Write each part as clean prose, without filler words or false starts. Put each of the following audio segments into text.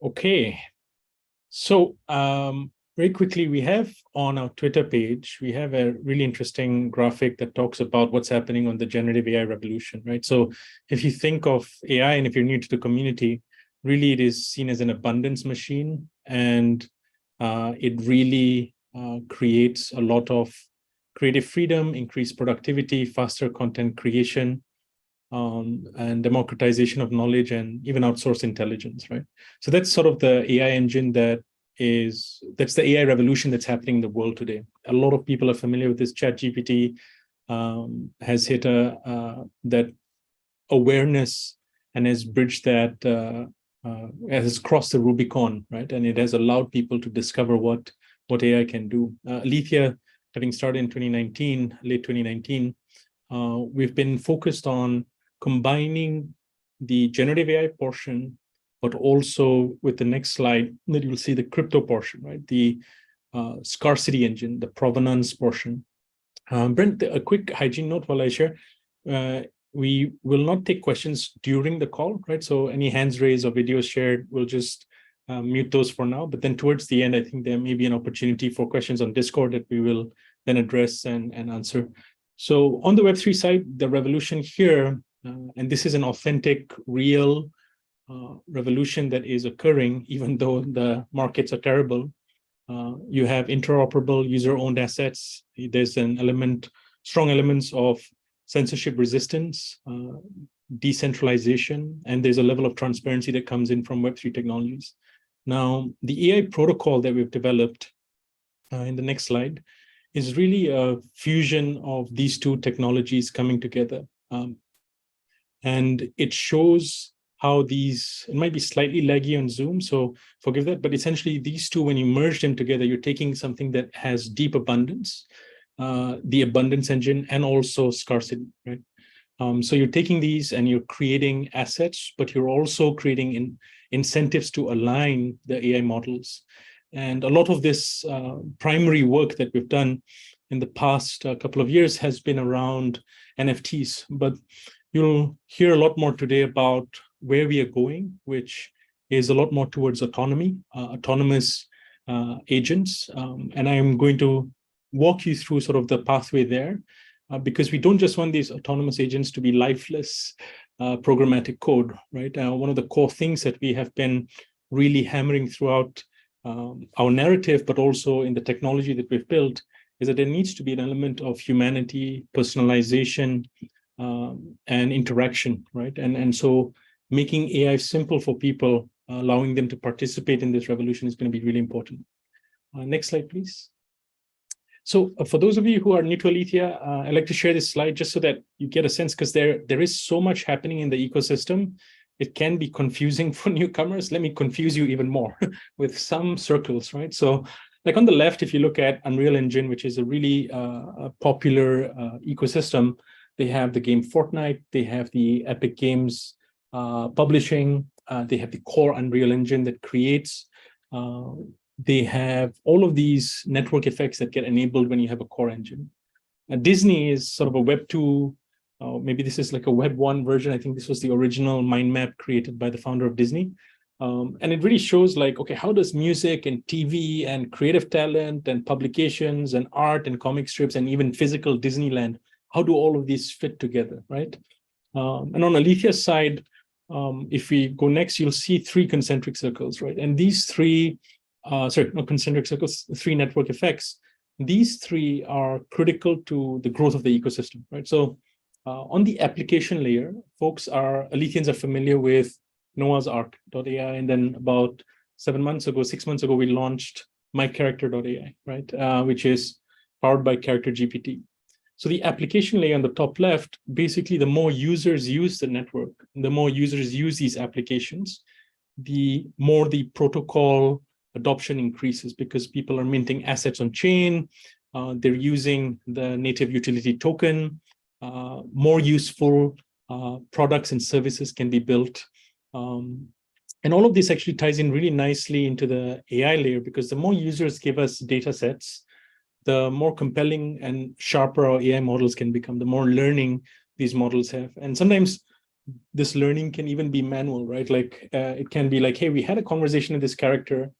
Okay, so very quickly, we have on our Twitter page, we have a really interesting graphic that talks about what's happening on the generative AI revolution, right? So if you think of AI and if you're new to the community, really it is seen as an abundance machine, and it really creates a lot of creative freedom, increased productivity, faster content creation, and democratization of knowledge, and even outsource intelligence, right? So that's sort of the AI engine that's the AI revolution that's happening in the world today. A lot of people are familiar with this. ChatGPT has hit that awareness and has bridged that, has crossed the Rubicon, right? And it has allowed people to discover what AI can do. Alethea, having started in 2019, late 2019, we've been focused on combining the generative AI portion, but also with the next slide that you'll see the crypto portion, right? The scarcity engine, the provenance portion. Brent, a quick hygiene note while I share. We will not take questions during the call, right? So any hands raised or videos shared, we'll just mute those for now. But then towards the end, I think there may be an opportunity for questions on Discord that we will then address and answer. So on the Web3 side, the revolution here, and this is an authentic, real revolution that is occurring, even though the markets are terrible. You have interoperable user-owned assets. There's strong elements of censorship resistance, decentralization, and there's a level of transparency that comes in from Web3 technologies. Now, the AI protocol that we've developed in the next slide is really a fusion of these two technologies coming together. And it shows how it might be slightly laggy on Zoom, so forgive that, but essentially these two, when you merge them together, you're taking something that has deep abundance, the abundance engine, and also scarcity, right? So you're taking these and you're creating assets, but you're also creating incentives to align the AI models. And a lot of this primary work that we've done in the past couple of years has been around NFTs, but you'll hear a lot more today about where we are going, which is a lot more towards autonomy, autonomous agents. And I'm going to walk you through sort of the pathway there, because we don't just want these autonomous agents to be lifeless programmatic code, right? One of the core things that we have been really hammering throughout our narrative, but also in the technology that we've built, is that there needs to be an element of humanity, personalization, and interaction, right? And so making AI simple for people, allowing them to participate in this revolution is going to be really important. Next slide, please. So for those of you who are new to Alethea, I'd like to share this slide just so that you get a sense, because there is so much happening in the ecosystem. It can be confusing for newcomers. Let me confuse you even more with some circles, right? So like on the left, if you look at Unreal Engine, which is a really popular ecosystem, they have the game Fortnite, they have the Epic Games publishing, they have the core Unreal Engine that creates, they have all of these network effects that get enabled when you have a core engine. Disney is sort of a Web 2, maybe this is like a Web 1 version. I think this was the original mind map created by the founder of Disney. And it really shows like, okay, how does music and TV and creative talent and publications and art and comic strips and even physical Disneyland, how do all of these fit together, right? And on Alethea's side, if we go next, you'll see three concentric circles, right? And these three, sorry, not concentric circles, three network effects, these three are critical to the growth of the ecosystem, right? So on the application layer, Aletheans are familiar with Noah's Ark.ai, and then about 6 months ago, we launched MyCharacter.ai, right? Which is powered by Character GPT. So the application layer on the top left, basically the more users use the network, the more users use these applications, the more the protocol adoption increases, because people are minting assets on chain, they're using the native utility token, more useful products and services can be built. And all of this actually ties in really nicely into the AI layer, because the more users give us data sets, the more compelling and sharper our AI models can become, the more learning these models have. And sometimes this learning can even be manual, right? Like it can be like, hey, we had a conversation with this character.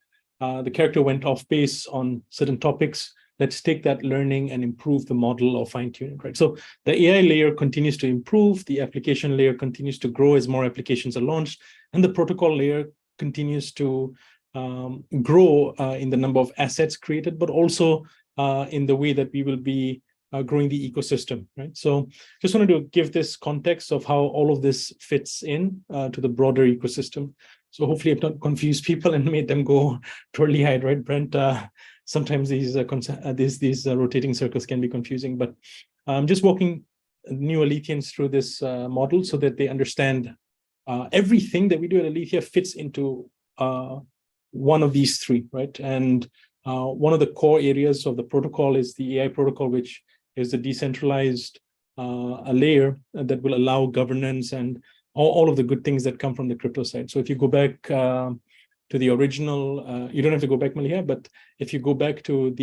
The character went off base on certain topics. Let's take that learning and improve the model or fine tune it, right? So the AI layer continues to improve. The application layer continues to grow as more applications are launched. And the protocol layer continues to grow in the number of assets created, but also in the way that we will be growing the ecosystem, right? So just wanted to give this context of how all of this fits in to the broader ecosystem. So hopefully I've not confused people and made them go totally hide, right, Brent? Sometimes these rotating circles can be confusing, but I'm just walking new Alethians through this model so that they understand everything that we do at Alethea fits into one of these three, right? And one of the core areas of the protocol is the AI protocol, which is the decentralized a layer that will allow governance and all of the good things that come from the crypto side. So if you go back to the original, you don't have to go back, Malia, but if you go back to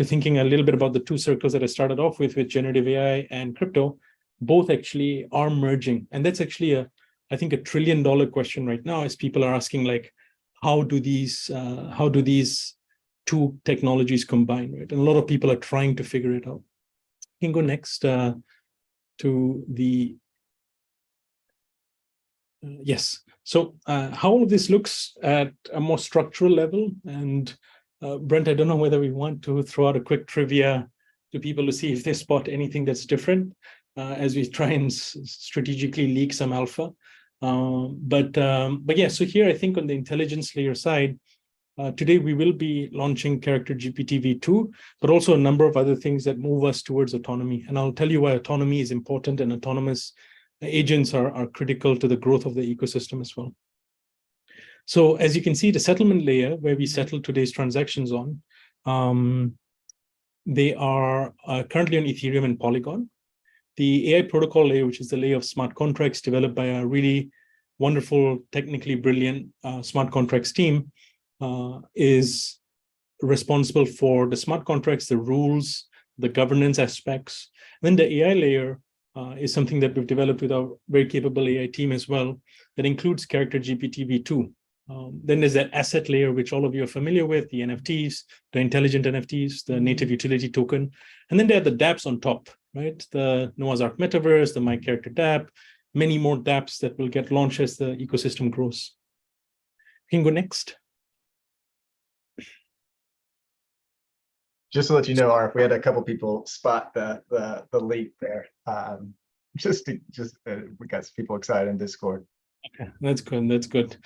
thinking a little bit about the two circles that I started off with generative AI and crypto, both actually are merging. And that's actually I think $1 trillion question right now, as people are asking, like, how do these two technologies combine, right? And a lot of people are trying to figure it out. You can go next to the yes. So how all of this looks at a more structural level, and Brent, I don't know whether we want to throw out a quick trivia to people to see if they spot anything that's different as we try and strategically leak some alpha. But yeah, so here I think on the intelligence layer side, today we will be launching Character GPT v2, but also a number of other things that move us towards autonomy. And I'll tell you why autonomy is important, and autonomous agents are critical to the growth of the ecosystem as well. So as you can see, the settlement layer where we settle today's transactions on, they are currently on Ethereum and Polygon. The AI protocol layer, which is the layer of smart contracts developed by a really wonderful, technically brilliant smart contracts team, is responsible for the smart contracts, the rules, the governance aspects. And then the AI layer is something that we've developed with our very capable AI team as well, that includes Character GPT v2. Then there's that asset layer, which all of you are familiar with, the NFTs, the intelligent NFTs, the native utility token. And then there are the dApps on top, right? The Noah's Ark Metaverse, the My Character dApp, many more dApps that will get launched as the ecosystem grows. You can go next. Just to let you know, Arf, we had a couple people spot the leak there. We got some people excited in Discord. Okay, that's good. That's good.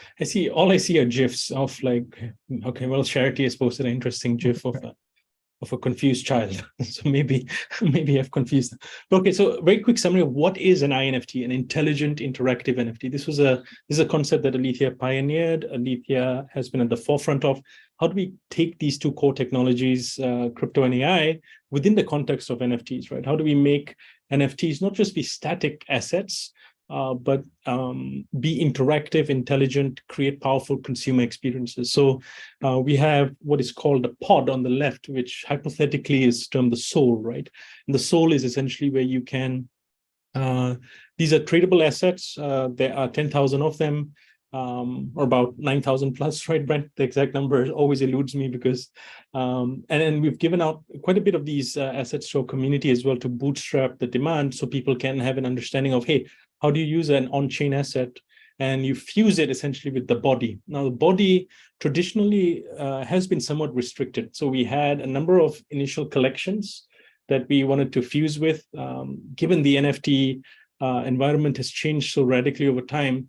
All I see are GIFs of like, okay, well, Charity has posted an interesting GIF of a confused child. So maybe I've confused them. Okay, so very quick summary of what is an INFT, an intelligent interactive NFT. This is a concept that Alethea pioneered. Alethea has been at the forefront of. How do we take these two core technologies, crypto and AI, within the context of NFTs, right? How do we make NFTs not just be static assets, but be interactive, intelligent, create powerful consumer experiences? So we have what is called a pod on the left, which hypothetically is termed the soul, right? And the soul is essentially where you can, these are tradable assets. There are 10,000 of them, or about 9,000 plus, right, Brent? The exact number always eludes me because, and we've given out quite a bit of these assets to our community as well to bootstrap the demand so people can have an understanding of, hey, how do you use an on-chain asset? And you fuse it essentially with the body. Now, the body traditionally has been somewhat restricted. So we had a number of initial collections that we wanted to fuse with. Given the NFT environment has changed so radically over time,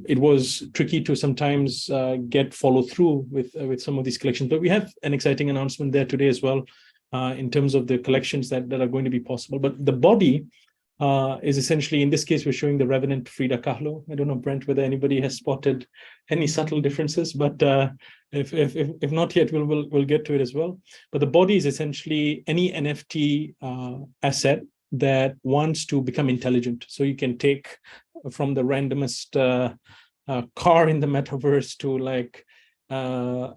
it was tricky to sometimes get follow through with some of these collections. But we have an exciting announcement there today as well in terms of the collections that are going to be possible. But the body is essentially, in this case, we're showing the Revenant Frida Kahlo. I don't know, Brent, whether anybody has spotted any subtle differences, but if not yet, we'll get to it as well. But the body is essentially any NFT asset that wants to become intelligent. So you can take from the randomest car in the metaverse to like a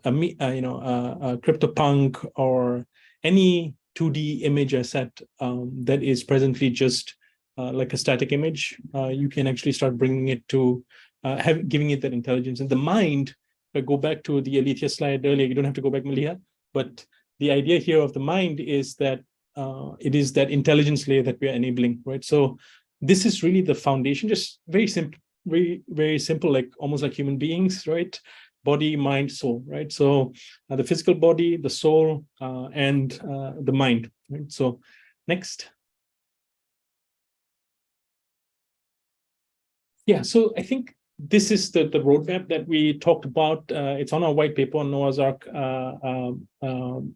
CryptoPunk or any 2D image asset that is presently just like a static image, you can actually start bringing it to giving it that intelligence. And the mind, if I go back to the Alethea slide earlier, you don't have to go back, Maliha, but the idea here of the mind is that it is that intelligence layer that we are enabling, right? So this is really the foundation, just very simple, very, very simple, like almost like human beings, right? Body, mind, soul, right? So the physical body, the soul, and the mind, right? So next. Yeah, so I think this is the roadmap that we talked about. It's on our white paper on Noah's Ark, the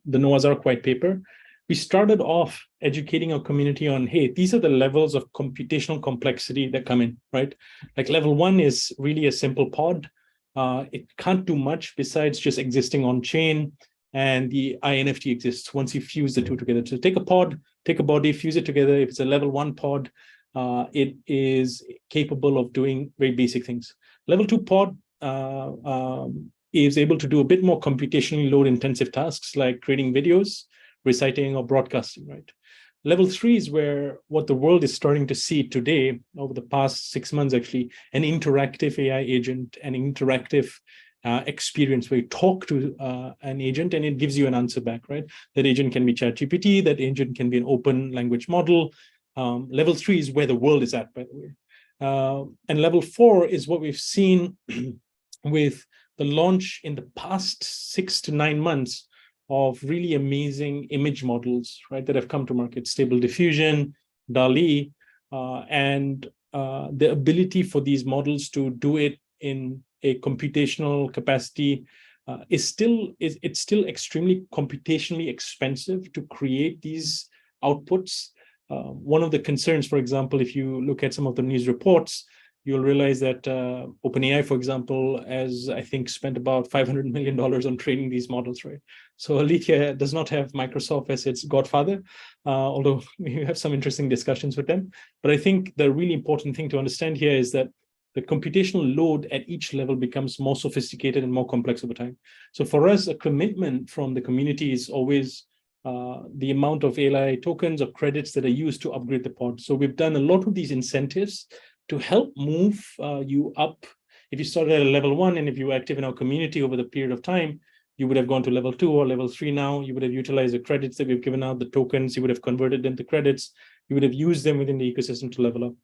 Noah's Ark white paper. We started off educating our community on, hey, these are the levels of computational complexity that come in, right? Like level 1 is really a simple pod. It can't do much besides just existing on chain, and the INFT exists once you fuse the two together. So take a pod, take a body, fuse it together. If it's a level 1 pod, it is capable of doing very basic things. Level 2 pod is able to do a bit more computationally load intensive tasks like creating videos, reciting, or broadcasting, right? Level 3 is where what the world is starting to see today over the past 6 months, actually, an interactive AI agent, an interactive experience where you talk to an agent and it gives you an answer back, right? That agent can be ChatGPT, that agent can be an open language model. Level 3 is where the world is at, by the way. And level 4 is what we've seen with the launch in the past 6 to 9 months of really amazing image models, right, that have come to market, Stable Diffusion, DALL-E, and the ability for these models to do it in a computational capacity it's still extremely computationally expensive to create these outputs. One of the concerns, for example, if you look at some of the news reports, you'll realize that OpenAI, for example, has, I think, spent about $500 million on training these models, right? So Alethea does not have Microsoft as its godfather, although we have some interesting discussions with them. But I think the really important thing to understand here is that the computational load at each level becomes more sophisticated and more complex over time. So for us, a commitment from the community is always the amount of AI tokens or credits that are used to upgrade the pod. So we've done a lot of these incentives to help move you up. If you started at a level 1 and if you were active in our community over the period of time, you would have gone to level 2 or level 3 now. You would have utilized the credits that we've given out, the tokens, you would have converted them to credits. You would have used them within the ecosystem to level up.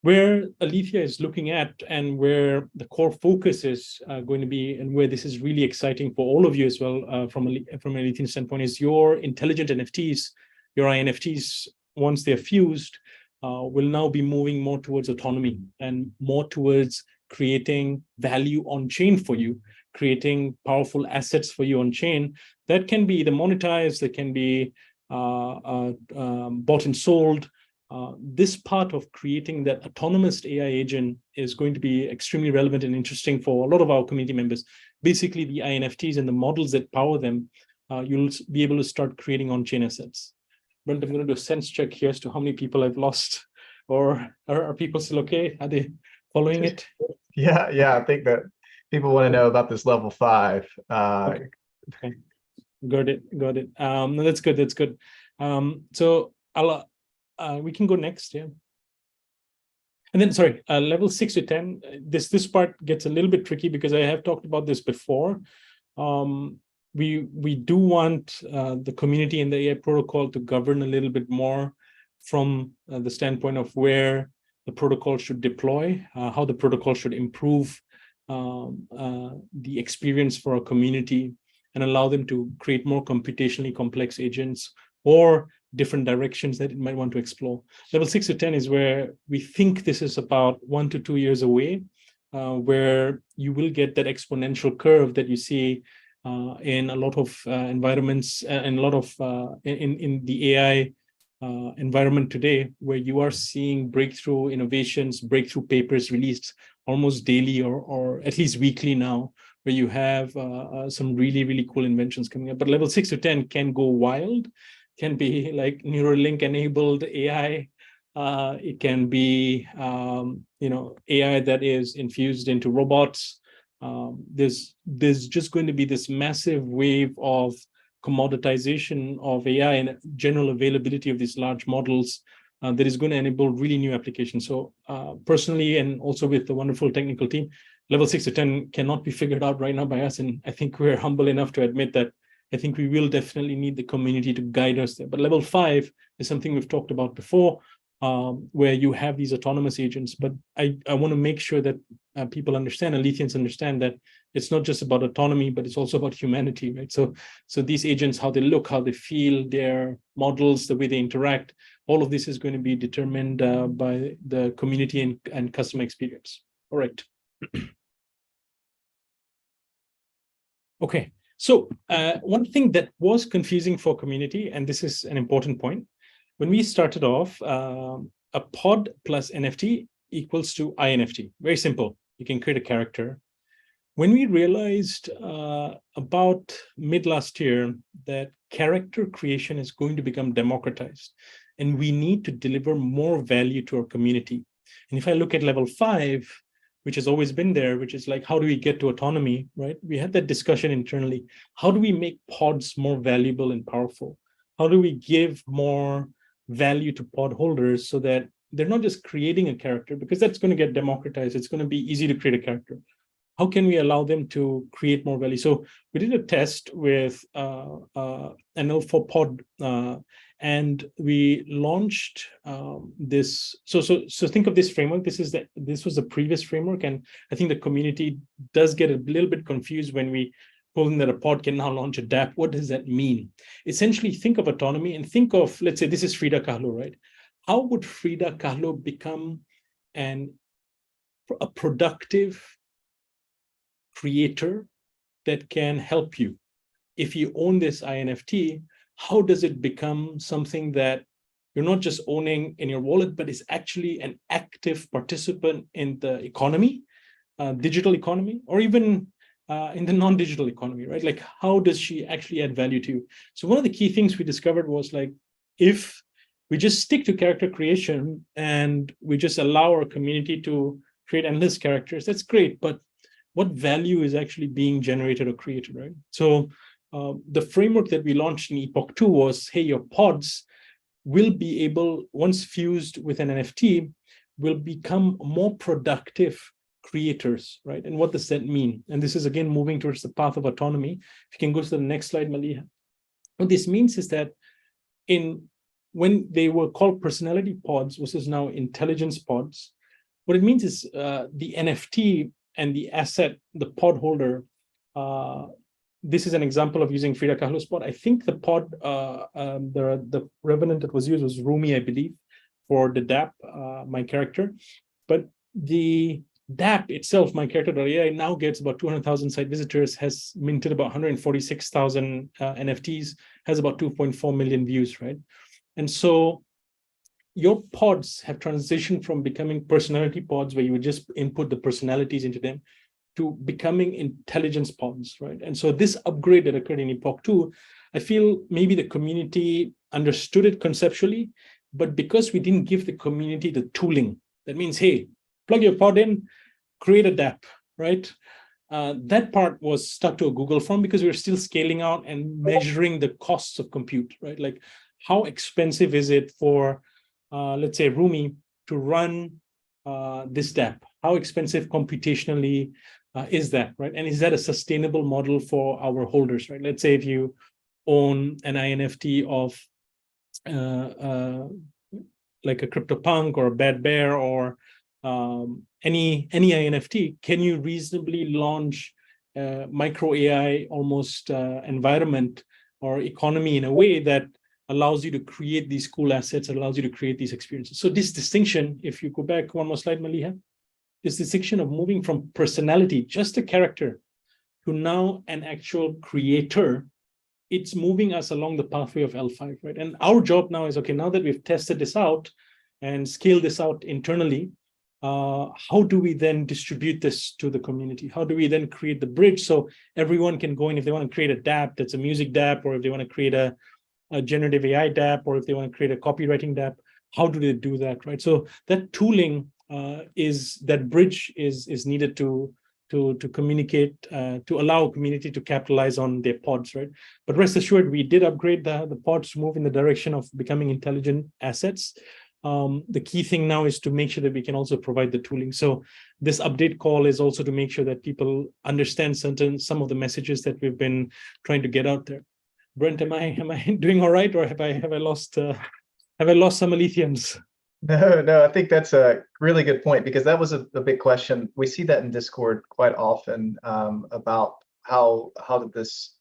Where Alethea is looking at and where the core focus is going to be, and where this is really exciting for all of you as well from an Alethean standpoint, is your intelligent NFTs, your INFTs, once they're fused, will now be moving more towards autonomy and more towards creating value on chain for you, creating powerful assets for you on chain that can be either monetized, that can be bought and sold. This part of creating that autonomous AI agent is going to be extremely relevant and interesting for a lot of our community members. Basically, the INFTs and the models that power them, you'll be able to start creating on-chain assets. But I'm going to do a sense check here as to how many people I've lost, or are people still okay? Are they following it? Yeah. I think that people want to know about this level 5. Okay. Got it. No, that's good. So I'll. We can go next, yeah. And then, sorry, level 6 to 10, this part gets a little bit tricky because I have talked about this before. We do want the community and the AI protocol to govern a little bit more from the standpoint of where the protocol should deploy, how the protocol should improve the experience for our community and allow them to create more computationally complex agents or different directions that it might want to explore. Level 6 to 10 is where we think this is about 1 to 2 years away, where you will get that exponential curve that you see in a lot of environments and a lot of in the AI environment today, where you are seeing breakthrough innovations, breakthrough papers released almost daily or at least weekly now, where you have some really, really cool inventions coming up. But level 6 to 10 can go wild, can be like Neuralink enabled AI. It can be, AI that is infused into robots. There's just going to be this massive wave of commoditization of AI and general availability of these large models that is going to enable really new applications. So personally, and also with the wonderful technical team, level 6 to 10 cannot be figured out right now by us. And I think we're humble enough to admit that I think we will definitely need the community to guide us there. But level 5 is something we've talked about before, where you have these autonomous agents. But I want to make sure that people understand, and Aletheians understand, that it's not just about autonomy, but it's also about humanity, right? So these agents, how they look, how they feel, their models, the way they interact, all of this is going to be determined by the community and customer experience. All right. Okay. So one thing that was confusing for community, and this is an important point, when we started off, a pod plus NFT equals to INFT. Very simple. You can create a character. When we realized about mid last year that character creation is going to become democratized, and we need to deliver more value to our community. And if I look at level 5, which has always been there, which is like, how do we get to autonomy, right? We had that discussion internally. How do we make pods more valuable and powerful? How do we give more value to pod holders so that they're not just creating a character, because that's going to get democratized. It's going to be easy to create a character. How can we allow them to create more value? So we did a test with NL4 Pod, and we launched this. So think of this framework. This was the previous framework, and I think the community does get a little bit confused when we told them that a pod can now launch a dApp. What does that mean? Essentially, think of autonomy and think of, let's say, this is Frida Kahlo, right? How would Frida Kahlo become a productive creator that can help you? If you own this INFT, how does it become something that you're not just owning in your wallet, but is actually an active participant in the economy, digital economy, or even in the non-digital economy, right? Like, how does she actually add value to you? So one of the key things we discovered was, like, if we just stick to character creation and we just allow our community to create endless characters, that's great, but what value is actually being generated or created, right? So the framework that we launched in Epoch 2 was, hey, your pods will be able, once fused with an NFT, will become more productive creators, right? And what does that mean? And this is, again, moving towards the path of autonomy. If you can go to the next slide, Maliha. What this means is that when they were called personality pods versus now intelligence pods, what it means is the NFT and the asset, the pod holder, this is an example of using Frida Kahlo's pod. I think the pod, the revenant that was used was Rumi, I believe, for the dApp, my character. But the dApp itself, my character.ai, now gets about 200,000 site visitors, has minted about 146,000 NFTs, has about 2.4 million views, right? And so your pods have transitioned from becoming personality pods, where you would just input the personalities into them, to becoming intelligence pods, right? And so this upgrade that occurred in Epoch 2, I feel maybe the community understood it conceptually, but because we didn't give the community the tooling, that means, hey, plug your pod in, create a dApp, right? That part was stuck to a Google form because we were still scaling out and measuring the costs of compute, right? Like, how expensive is it for, let's say, Rumi to run this dApp? How expensive computationally is that, right? And is that a sustainable model for our holders, right? Let's say if you own an INFT of like a CryptoPunk or a Bad Bear or any INFT, can you reasonably launch micro AI almost environment or economy in a way that allows you to create these cool assets, allows you to create these experiences? So this distinction, if you go back one more slide, Maliha, this distinction of moving from personality, just a character, to now an actual creator, it's moving us along the pathway of L5, right? And our job now is, okay, now that we've tested this out and scaled this out internally, how do we then distribute this to the community? How do we then create the bridge so everyone can go in if they want to create a dApp that's a music dApp, or if they want to create a generative AI dApp, or if they want to create a copywriting dApp, how do they do that, right? So that tooling that bridge is needed to communicate, to allow community to capitalize on their pods, right? But rest assured, we did upgrade the pods to move in the direction of becoming intelligent assets. The key thing now is to make sure that we can also provide the tooling. So this update call is also to make sure that people understand some of the messages that we've been trying to get out there. Brent, am I doing all right, or have I lost some Alethians? No, I think that's a really good point, because that was a big question. We see that in Discord quite often, about how did this,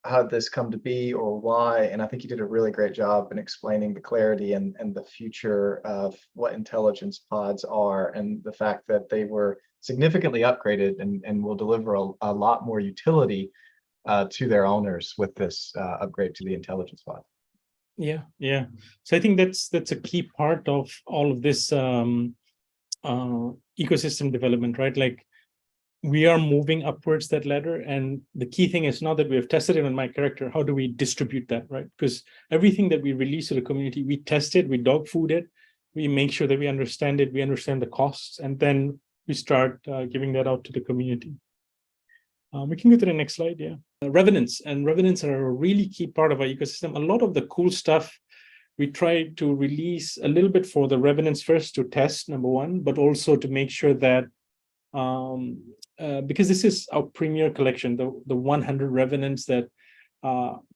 how did this come to be, or why? And I think you did a really great job in explaining the clarity and the future of what intelligence pods are, and the fact that they were significantly upgraded and will deliver a lot more utility to their owners with this upgrade to the intelligence pod. Yeah. So I think that's a key part of all of this ecosystem development, right? Like, we are moving upwards that ladder, and the key thing is not that we have tested it on my character. How do we distribute that, right? Because everything that we release to the community, we test it, we dog food it, we make sure that we understand it, we understand the costs, and then we start giving that out to the community. We can go to the next slide. Yeah. Revenants are a really key part of our ecosystem. A lot of the cool stuff we try to release a little bit for the revenants first to test, number one, but also to make sure that because this is our premier collection, the 100 revenants that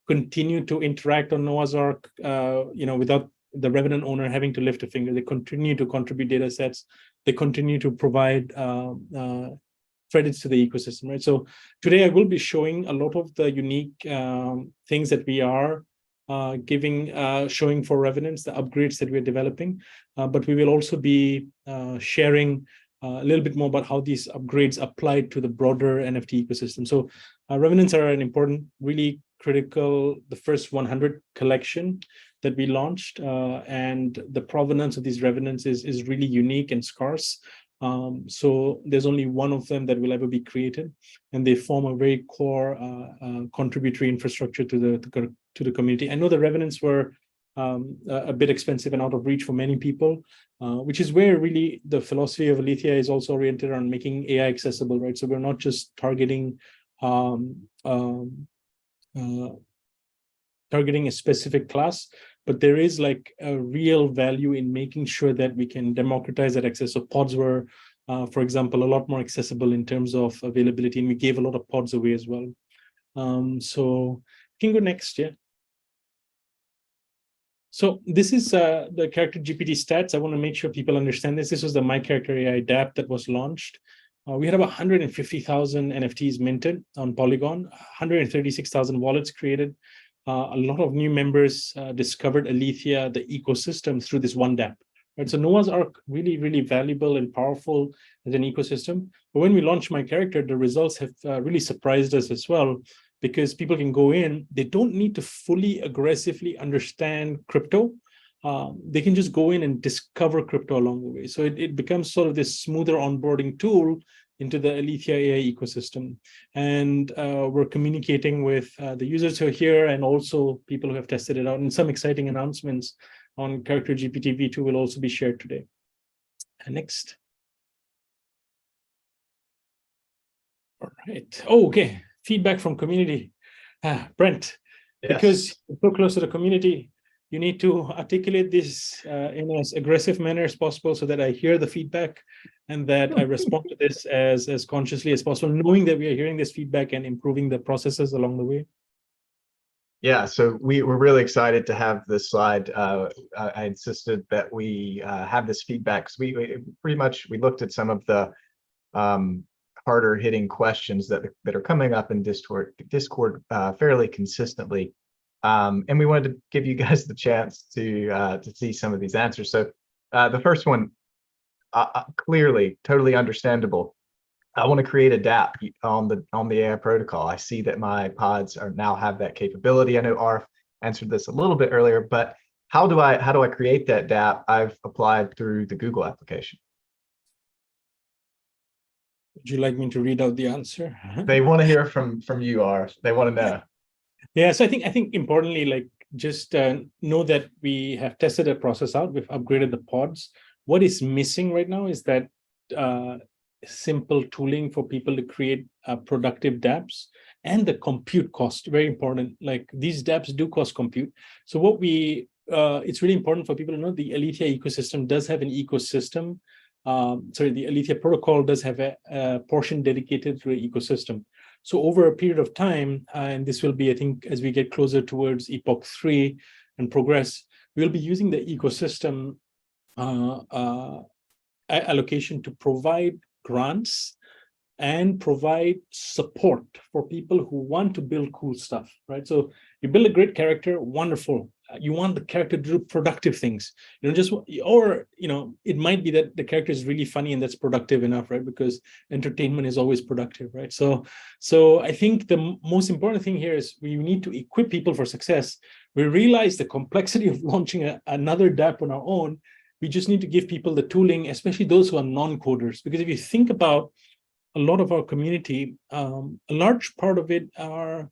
continue to interact on Noah's Ark, without the revenant owner having to lift a finger. They continue to contribute data sets. They continue to provide credits to the ecosystem, right? So today I will be showing a lot of the unique things that we are showing for revenants, the upgrades that we're developing, but we will also be sharing a little bit more about how these upgrades apply to the broader NFT ecosystem. So revenants are an important, really critical, the first 100 collection that we launched, and the provenance of these revenants is really unique and scarce. So there's only one of them that will ever be created, and they form a very core contributory infrastructure to the community. I know the revenants were a bit expensive and out of reach for many people, which is where really the philosophy of Alethea is also oriented on making AI accessible, right? So we're not just targeting a specific class, but there is like a real value in making sure that we can democratize that access. So pods were, for example, a lot more accessible in terms of availability, and we gave a lot of pods away as well. So we can go next, yeah. So this is the Character GPT stats. I want to make sure people understand this. This was the My Character AI dApp that was launched. We had about 150,000 NFTs minted on Polygon, 136,000 wallets created. A lot of new members discovered Alethea, the ecosystem, through this one dApp. Right? So Noah's Ark, really, really valuable and powerful as an ecosystem. But when we launched My Character, the results have really surprised us as well, because people can go in, they don't need to fully aggressively understand crypto. They can just go in and discover crypto along the way. So it becomes sort of this smoother onboarding tool into the Alethea AI ecosystem. And we're communicating with the users who are here, and also people who have tested it out. And some exciting announcements on Character GPT v2 will also be shared today. And next. All right. Oh, okay. Feedback from community. Brent, yes. Because you're so close to the community, you need to articulate this in as aggressive manner as possible, so that I hear the feedback and that I respond to this as consciously as possible, knowing that we are hearing this feedback and improving the processes along the way. Yeah, so we're really excited to have this slide. I insisted that we have this feedback, because we pretty much looked at some of the harder hitting questions that are coming up in Discord fairly consistently. And we wanted to give you guys the chance to see some of these answers. So the first one, clearly, totally understandable. I want to create a dApp on the AI protocol. I see that my pods now have that capability. I know Arf answered this a little bit earlier, but how do I create that dApp? I've applied through the Google application. Would you like me to read out the answer? They want to hear from you, Arf. They want to know. Yeah, so I think importantly, like, just know that we have tested the process out. We've upgraded the pods. What is missing right now is that simple tooling for people to create productive dApps, and the compute cost, very important. Like, these dApps do cost compute. So what we it's really important for people to know the Alethea ecosystem does have an ecosystem. The Alethea protocol does have a portion dedicated to the ecosystem. So over a period of time, and this will be, I think, as we get closer towards Epoch 3 and progress, we'll be using the ecosystem allocation to provide grants and provide support for people who want to build cool stuff, right? So you build a great character, wonderful. You want the character to do productive things, it might be that the character is really funny and that's productive enough, right? Because entertainment is always productive, right? So I think the most important thing here is we need to equip people for success. We realize the complexity of launching another dApp on our own. We just need to give people the tooling, especially those who are non-coders, because if you think about a lot of our community, a large part of it are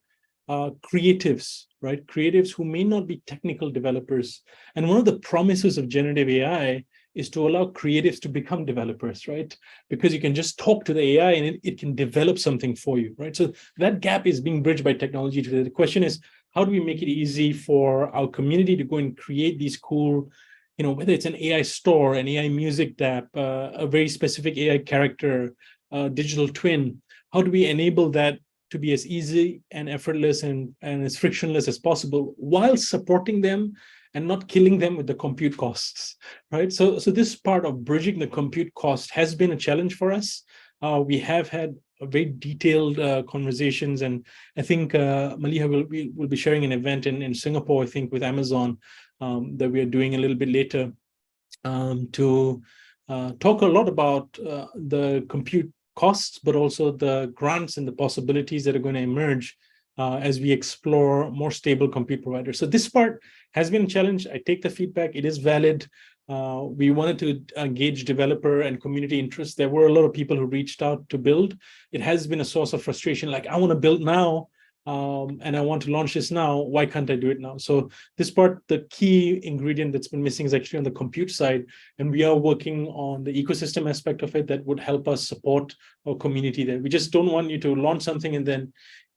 creatives, right? Creatives who may not be technical developers. And one of the promises of generative AI is to allow creatives to become developers, right? Because you can just talk to the AI and it can develop something for you, right? So that gap is being bridged by technology today. The question is, how do we make it easy for our community to go and create these cool, whether it's an AI store, an AI music dApp, a very specific AI character, digital twin, how do we enable that to be as easy and effortless and as frictionless as possible while supporting them and not killing them with the compute costs, right? So this part of bridging the compute cost has been a challenge for us. We have had a very detailed conversations, and I think Maliha will be sharing an event in Singapore, I think, with Amazon that we are doing a little bit later to talk a lot about the compute costs, but also the grants and the possibilities that are going to emerge as we explore more stable compute providers. So this part has been a challenge. I take the feedback. It is valid. We wanted to engage developer and community interest. There were a lot of people who reached out to build. It has been a source of frustration. Like, I want to build now, and I want to launch this now. Why can't I do it now? So this part, the key ingredient that's been missing is actually on the compute side. And we are working on the ecosystem aspect of it that would help us support our community there. We just don't want you to launch something and then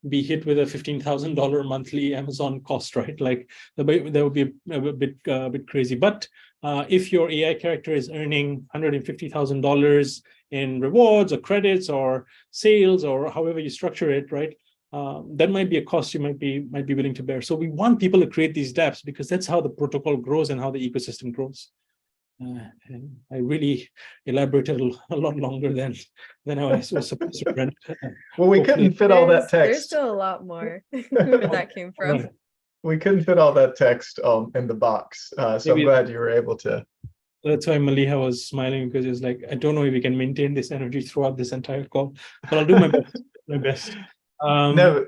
be hit with a $15,000 monthly Amazon cost, right? Like that would be a bit crazy. But if your AI character is earning $150,000 in rewards or credits or sales or however you structure it, right? That might be a cost you might be willing to bear. So we want people to create these dApps because that's how the protocol grows and how the ecosystem grows. And I really elaborated a lot longer than I was supposed to print. Well, we couldn't fit all that text. There's still a lot more where that came from. Right. We couldn't fit all that text in the box. So I'm glad you were able to. That's why Maliha was smiling, because it's like, I don't know if we can maintain this energy throughout this entire call, but I'll do my best. No,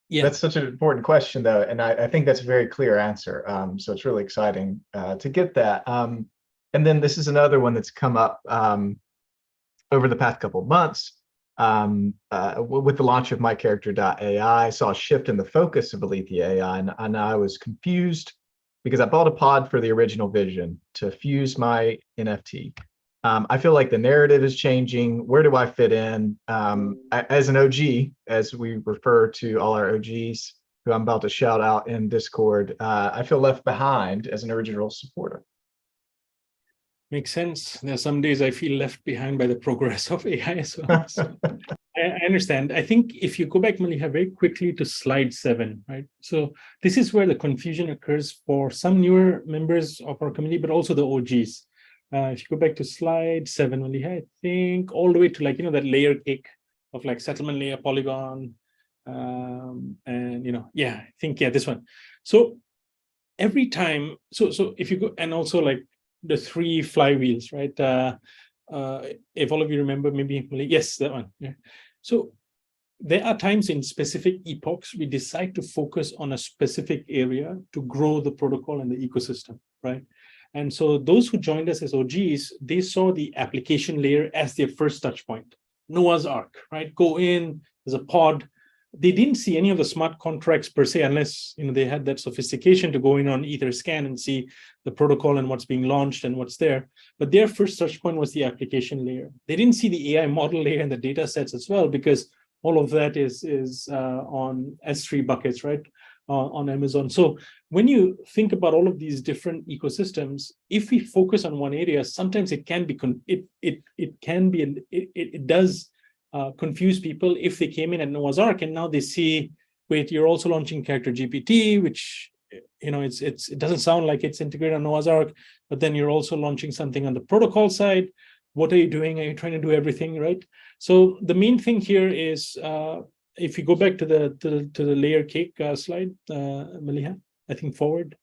yeah, that's such an important question, though, and I think that's a very clear answer. So it's really exciting to get that. And then this is another one that's come up over the past couple of months with the launch of MyCharacter.ai. I saw a shift in the focus of Alethea AI, and I was confused because I bought a pod for the original vision to fuse my NFT. I feel like the narrative is changing. Where do I fit in? As an OG, as we refer to all our OGs, who I'm about to shout out in Discord, I feel left behind as an original supporter. Makes sense. There's some days I feel left behind by the progress of AI as well. So I understand. I think if you go back, Maliha, very quickly to slide 7, right? So this is where the confusion occurs for some newer members of our community, but also the OGs. If you go back to slide 7, Maliha, I think all the way to that layer cake of settlement layer, Polygon, and I think this one. So every time, so if you go, and also the 3 flywheels, right? If all of you remember, maybe, yes, that one. Yeah. So there are times in specific epochs we decide to focus on a specific area to grow the protocol and the ecosystem, right? And so those who joined us as OGs, they saw the application layer as their first touch point. Noah's Ark, right? Go in, there's a pod. They didn't see any of the smart contracts per se, unless they had that sophistication to go in on Etherscan and see the protocol and what's being launched and what's there. But their first touch point was the application layer. They didn't see the AI model layer and the data sets as well, because all of that is on S3 buckets, right? on Amazon. So when you think about all of these different ecosystems, if we focus on one area, sometimes it can be it does confuse people if they came in at Noah's Ark and now they see, wait, you're also launching Character GPT, which it doesn't sound like it's integrated on Noah's Ark, but then you're also launching something on the protocol side. What are you doing? Are you trying to do everything, right? So the main thing here is, if you go back to the layer cake slide, Maliha, I think forward.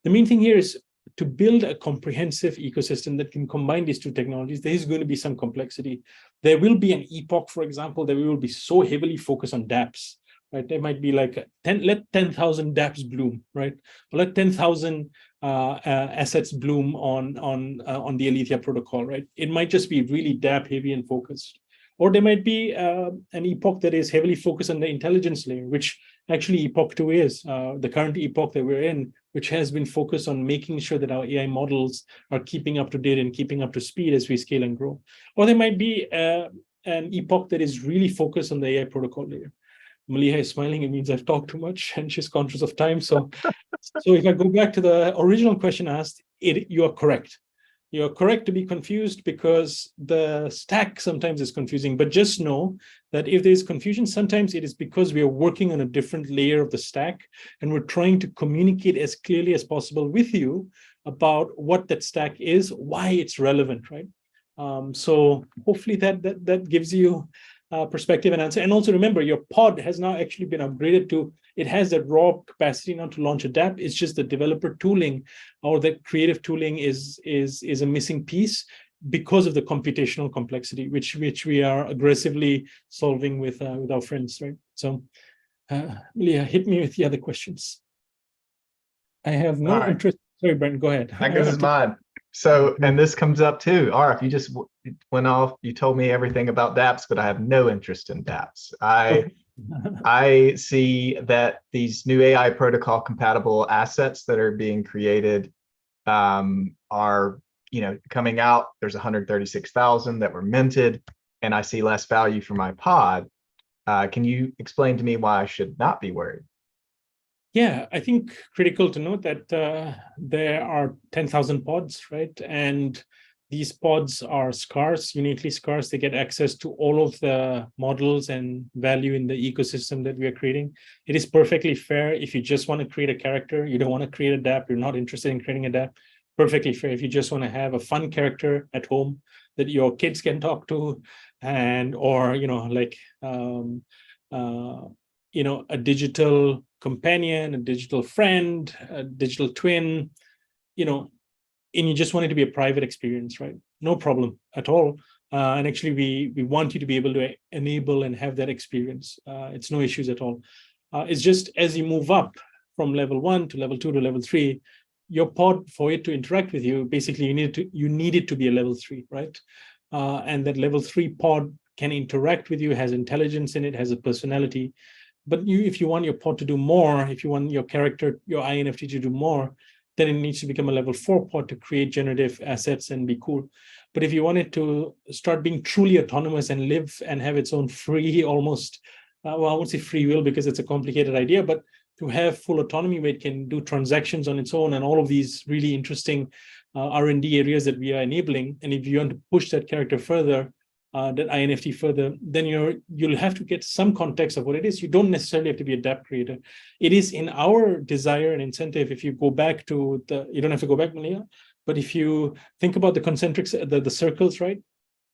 The main thing here is to build a comprehensive ecosystem that can combine these two technologies. There is going to be some complexity. There will be an epoch, for example, that we will be so heavily focused on dApps, right? There might be like let 10,000 dApps bloom, right? Or let 10,000 assets bloom on the Alethea protocol, right? It might just be really dApp heavy and focused. Or there might be an epoch that is heavily focused on the intelligence layer, which actually Epoch 2 is, the current epoch that we're in, which has been focused on making sure that our AI models are keeping up to date and keeping up to speed as we scale and grow. Or there might be an epoch that is really focused on the AI protocol layer. Maliha is smiling. It means I've talked too much and she's conscious of time. So if I go back to the original question asked, you are correct. You're correct to be confused because the stack sometimes is confusing, but just know that if there's confusion, sometimes it is because we are working on a different layer of the stack and we're trying to communicate as clearly as possible with you about what that stack is, why it's relevant, right? So hopefully that gives you perspective and answer. And also remember, your pod has now actually been upgraded to, it has that raw capacity now to launch a dApp. It's just the developer tooling or the creative tooling is a missing piece because of the computational complexity, which we are aggressively solving with our friends, right? So, Leah, hit me with the other questions. I have no interest. Sorry, Brent, go ahead. That goes mine. So, and this comes up too. Arif, you just went off. You told me everything about dApps, but I have no interest in dApps. I see that these new AI protocol compatible assets that are being created are, coming out. There's 136,000 that were minted, and I see less value for my pod. Can you explain to me why I should not be worried? Yeah, I think critical to note that there are 10,000 pods, right? And these pods are scarce, uniquely scarce. They get access to all of the models and value in the ecosystem that we are creating. It is perfectly fair if you just want to create a character, you don't want to create a dApp, you're not interested in creating a dApp, perfectly fair. If you just want to have a fun character at home that your kids can talk to, and or a digital companion, a digital friend, a digital twin, and you just want it to be a private experience, right? No problem at all. And actually, we want you to be able to enable and have that experience. It's no issues at all. It's just as you move up from level 1 to level 2 to level 3, your pod, for it to interact with you, basically you need it to be a level 3, right? And that level 3 pod can interact with you, has intelligence in it, has a personality. But if you want your pod to do more, if you want your character, your INFT to do more, then it needs to become a level 4 pod to create generative assets and be cool. But if you want it to start being truly autonomous and live and have its own free, almost, I won't say free will because it's a complicated idea, but to have full autonomy where it can do transactions on its own and all of these really interesting R&D areas that we are enabling. And if you want to push that character further, that INFT further, then you'll have to get some context of what it is. You don't necessarily have to be a dApp creator. It is in our desire and incentive. If you go back to you don't have to go back, Malia, but if you think about the concentric, the circles, right?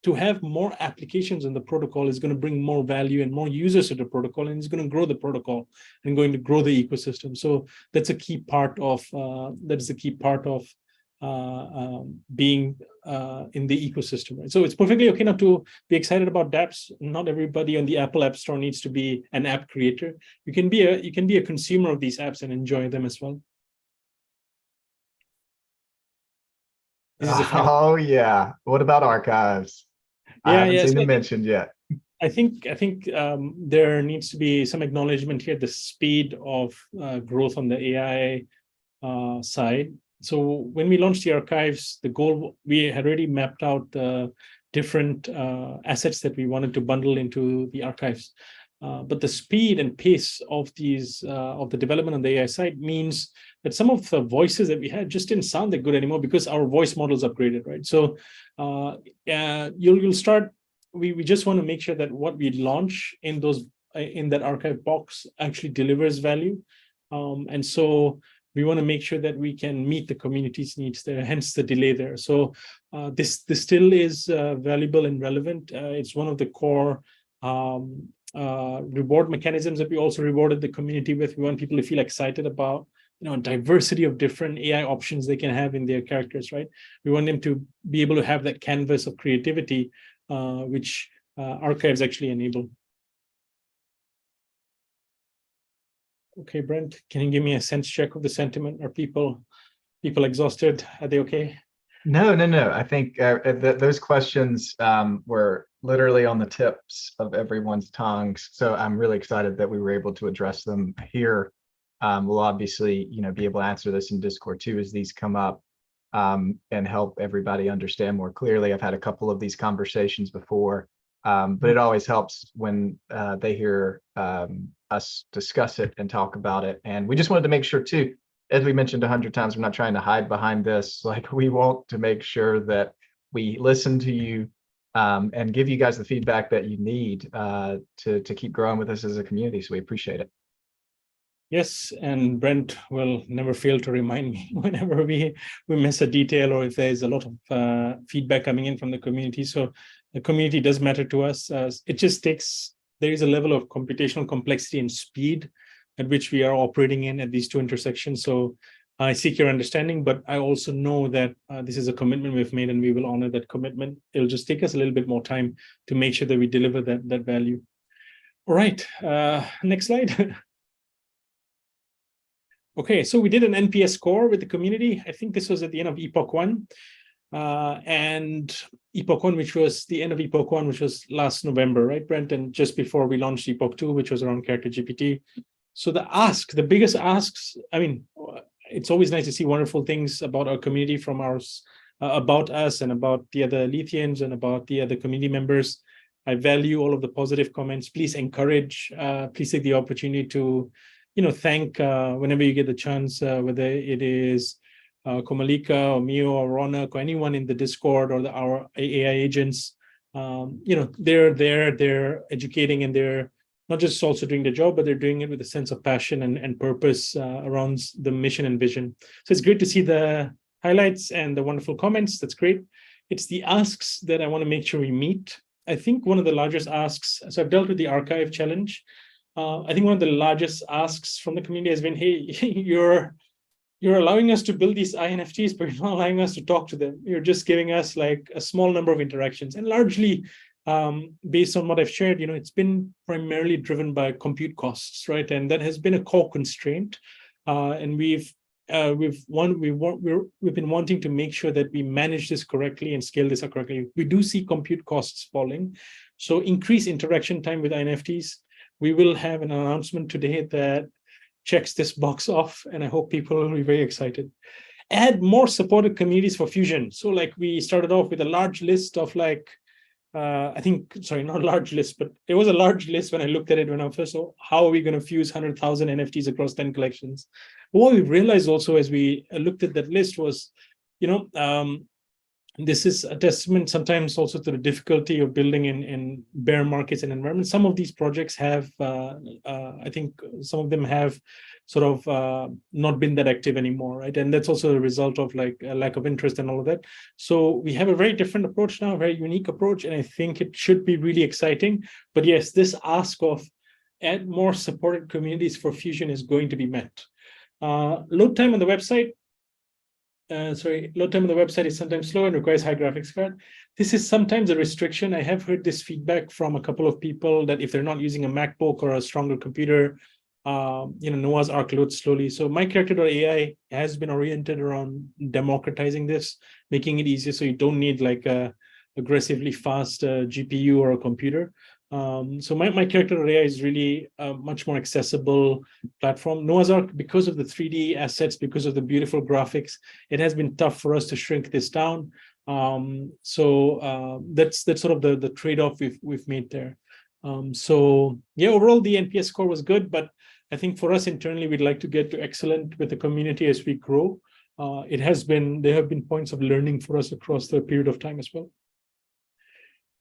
To have more applications in the protocol is going to bring more value and more users to the protocol, and it's going to grow the protocol and going to grow the ecosystem. So that's a key part of being in the ecosystem, right? So it's perfectly okay not to be excited about dApps. Not everybody on the Apple App Store needs to be an app creator. You can be a consumer of these apps and enjoy them as well. Oh yeah. What about archives? I haven't seen them mentioned yet. I think there needs to be some acknowledgement here, the speed of growth on the AI side. So when we launched the archives, the goal, we had already mapped out the different assets that we wanted to bundle into the archives. But the speed and pace of these of the development on the AI side means that some of the voices that we had just didn't sound that good anymore because our voice models upgraded, right? So you'll start. We just want to make sure that what we launch in those in that archive box actually delivers value, and so we want to make sure that we can meet the community's needs there. Hence the delay there. So this still is valuable and relevant. It's one of the core reward mechanisms that we also rewarded the community with. We want people to feel excited about diversity of different AI options they can have in their characters, right? We want them to be able to have that canvas of creativity, which archives actually enable. Okay, Brent, can you give me a sense check of the sentiment? Are people exhausted? Are they okay? No. I think those questions were literally on the tips of everyone's tongues. So I'm really excited that we were able to address them here. We'll obviously, be able to answer this in Discord too as these come up, and help everybody understand more clearly. I've had a couple of these conversations before, but it always helps when they hear us discuss it and talk about it. And we just wanted to make sure too, as we mentioned 100 times, we're not trying to hide behind this. Like, we want to make sure that we listen to you and give you guys the feedback that you need to keep growing with us as a community. So we appreciate it. Yes, and Brent will never fail to remind me whenever we miss a detail or if there's a lot of feedback coming in from the community. So the community does matter to us. It just takes, there is a level of computational complexity and speed at which we are operating in at these two intersections. So I seek your understanding, but I also know that this is a commitment we've made and we will honor that commitment. It'll just take us a little bit more time to make sure that we deliver that value. All right, next slide. Okay, so we did an NPS score with the community. I think this was at the end of Epoch 1. And Epoch 1, which was the end of Epoch 1, which was last November, right, Brent? And just before we launched Epoch 2, which was around Character GPT. So the biggest asks, I mean, it's always nice to see wonderful things about our community from ours, about us and about the other Letheans and about the other community members. I value all of the positive comments. Please encourage, please take the opportunity to thank whenever you get the chance, whether it is Komalika or Mio or Ronak or anyone in the Discord or our AI agents. They're there, they're educating, and they're not just also doing the job, but they're doing it with a sense of passion and purpose around the mission and vision. So it's great to see the highlights and the wonderful comments. That's great. It's the asks that I want to make sure we meet. I think one of the largest asks, so I've dealt with the archive challenge. I think one of the largest asks from the community has been, hey, you're allowing us to build these INFTs, but you're not allowing us to talk to them. You're just giving us like a small number of interactions. And largely, based on what I've shared, it's been primarily driven by compute costs, right? And that has been a core constraint. And we've been wanting to make sure that we manage this correctly and scale this up correctly. We do see compute costs falling. So increase interaction time with INFTs. We will have an announcement today that checks this box off, and I hope people will be very excited. Add more supported communities for Fusion. So like we started off with a large list of like, not a large list, but it was a large list when I looked at it when I first saw, how are we going to fuse 100,000 NFTs across 10 collections? But what we realized also as we looked at that list was, this is a testament sometimes also to the difficulty of building in bear markets and environments. Some of these projects have, I think some of them have sort of not been that active anymore, right? And that's also a result of like a lack of interest and all of that. So we have a very different approach now, a very unique approach, and I think it should be really exciting. But yes, this ask of add more supported communities for Fusion is going to be met. Load time on the website. Load time on the website is sometimes slow and requires high graphics card. This is sometimes a restriction. I have heard this feedback from a couple of people that if they're not using a MacBook or a stronger computer, Noah's Arc loads slowly. So MyCharacter.ai has been oriented around democratizing this, making it easier so you don't need like a aggressively fast GPU or a computer. So MyCharacter.ai is really a much more accessible platform. Noah's Arc, because of the 3D assets, because of the beautiful graphics, it has been tough for us to shrink this down. That's sort of the trade-off we've made there. So yeah, overall the NPS score was good, but I think for us internally, we'd like to get to excellent with the community as we grow. There have been points of learning for us across the period of time as well.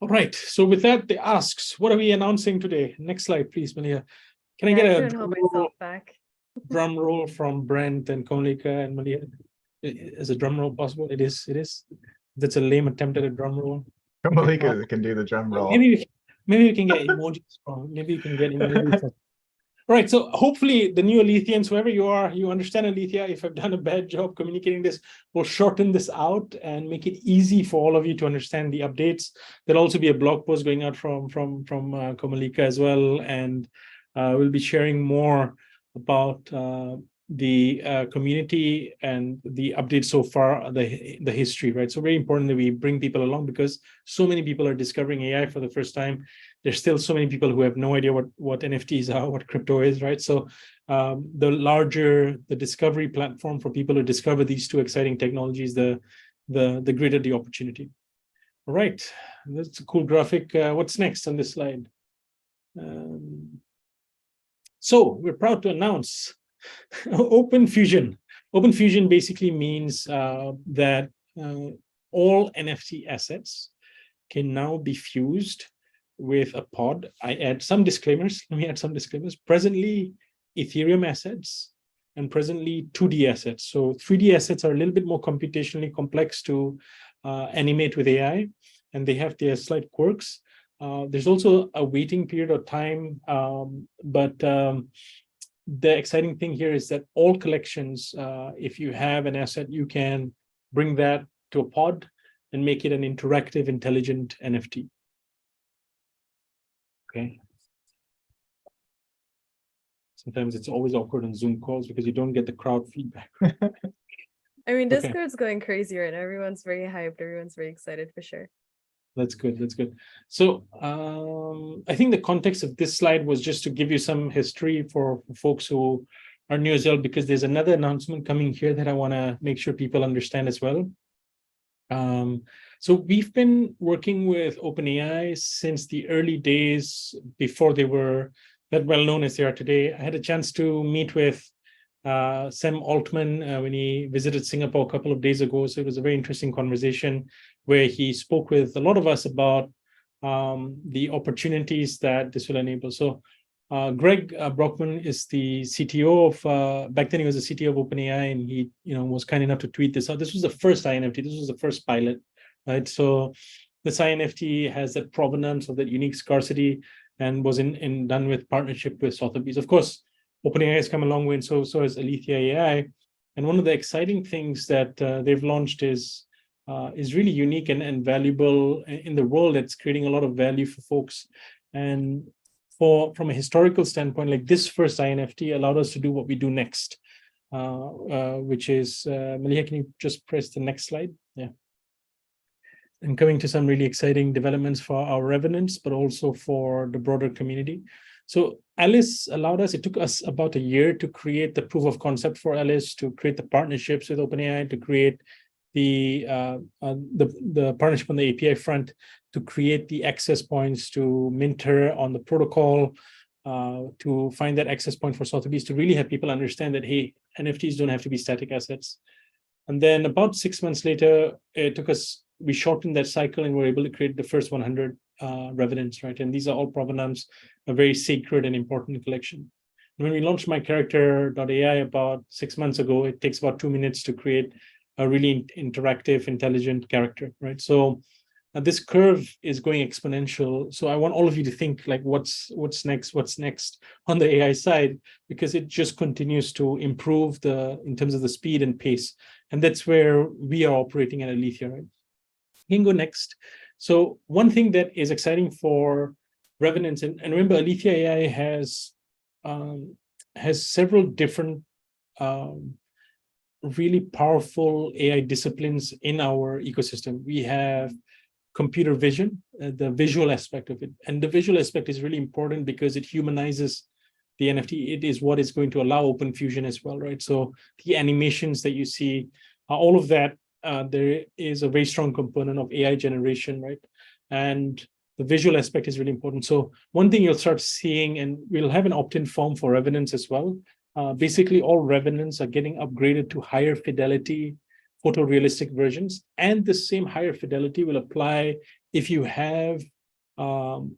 All right, so with that, the asks, what are we announcing today? Next slide, please, Malia. Can I Yeah, get I a couldn't hold myself back. drum roll from Brent and Kamalika and Malia? Is a drum roll possible? It is. That's a lame attempt at a drum roll. Malika can do the drum roll. Maybe we can get emojis from. Maybe you can get emojis. All right, so hopefully the new Alethians, whoever you are, you understand Alethea. If I've done a bad job communicating this, we'll shorten this out and make it easy for all of you to understand the updates. There'll also be a blog post going out from Kamalika as well, and we'll be sharing more about the community and the updates so far, the history, right? So very important that we bring people along because so many people are discovering AI for the first time. There's still so many people who have no idea what NFTs are, what crypto is, right? So the larger the discovery platform for people to discover these two exciting technologies, the greater the opportunity. All right, that's a cool graphic. What's next on this slide? So we're proud to announce Open Fusion. Open Fusion basically means that all NFT assets can now be fused with a pod. I add some disclaimers. Let me add some disclaimers. Presently, Ethereum assets and presently 2D assets. So 3D assets are a little bit more computationally complex to animate with AI, and they have their slight quirks. There's also a waiting period of time, but the exciting thing here is that all collections, if you have an asset, you can bring that to a pod and make it an interactive, intelligent NFT. Okay. Sometimes it's always awkward on Zoom calls because you don't get the crowd feedback. I mean, Okay. Discord's going crazy right now. Everyone's very hyped. Everyone's very excited for sure. That's good. That's good. So I think the context of this slide was just to give you some history for folks who are new as well, because there's another announcement coming here that I want to make sure people understand as well. So we've been working with OpenAI since the early days before they were that well known as they are today. I had a chance to meet with Sam Altman when he visited Singapore a couple of days ago. So it was a very interesting conversation where he spoke with a lot of us about the opportunities that this will enable. So Greg Brockman is the CTO of, back then he was the CTO of OpenAI, and he was kind enough to tweet this out. This was the first INFT. This was the first pilot, right? So this INFT has that provenance of that unique scarcity and was done with partnership with Sotheby's. Of course, OpenAI has come a long way, and so has Alethea AI. And one of the exciting things that they've launched is really unique and valuable in the world. That's creating a lot of value for folks. And from a historical standpoint, like this first INFT allowed us to do what we do next, which is, Malia, can you just press the next slide? Yeah. And coming to some really exciting developments for our revenants, but also for the broader community. So Alice allowed us, it took us about a year to create the proof of concept for Alice, to create the partnerships with OpenAI, to create the partnership on the API front, to create the access points, to mint her on the protocol, to find that access point for Sotheby's, to really have people understand that, hey, NFTs don't have to be static assets. And then about 6 months later, we shortened that cycle and were able to create the first 100 revenants, right? And these are all provenance, a very sacred and important collection. And when we launched MyCharacter.ai about 6 months ago, it takes about 2 minutes to create a really interactive, intelligent character, right? So this curve is going exponential. So I want all of you to think like, what's next on the AI side, because it just continues to improve in terms of the speed and pace. And that's where we are operating at Alethea, right? You can go next. So one thing that is exciting for revenants, and remember, Alethea AI has several different really powerful AI disciplines in our ecosystem. We have computer vision, the visual aspect of it. And the visual aspect is really important because it humanizes the NFT. It is what is going to allow Open Fusion as well, right? So the animations that you see, all of that, there is a very strong component of AI generation, right? And the visual aspect is really important. So one thing you'll start seeing, and we'll have an opt-in form for revenants as well. Basically, all revenants are getting upgraded to higher fidelity photorealistic versions, and the same higher fidelity will apply if you have an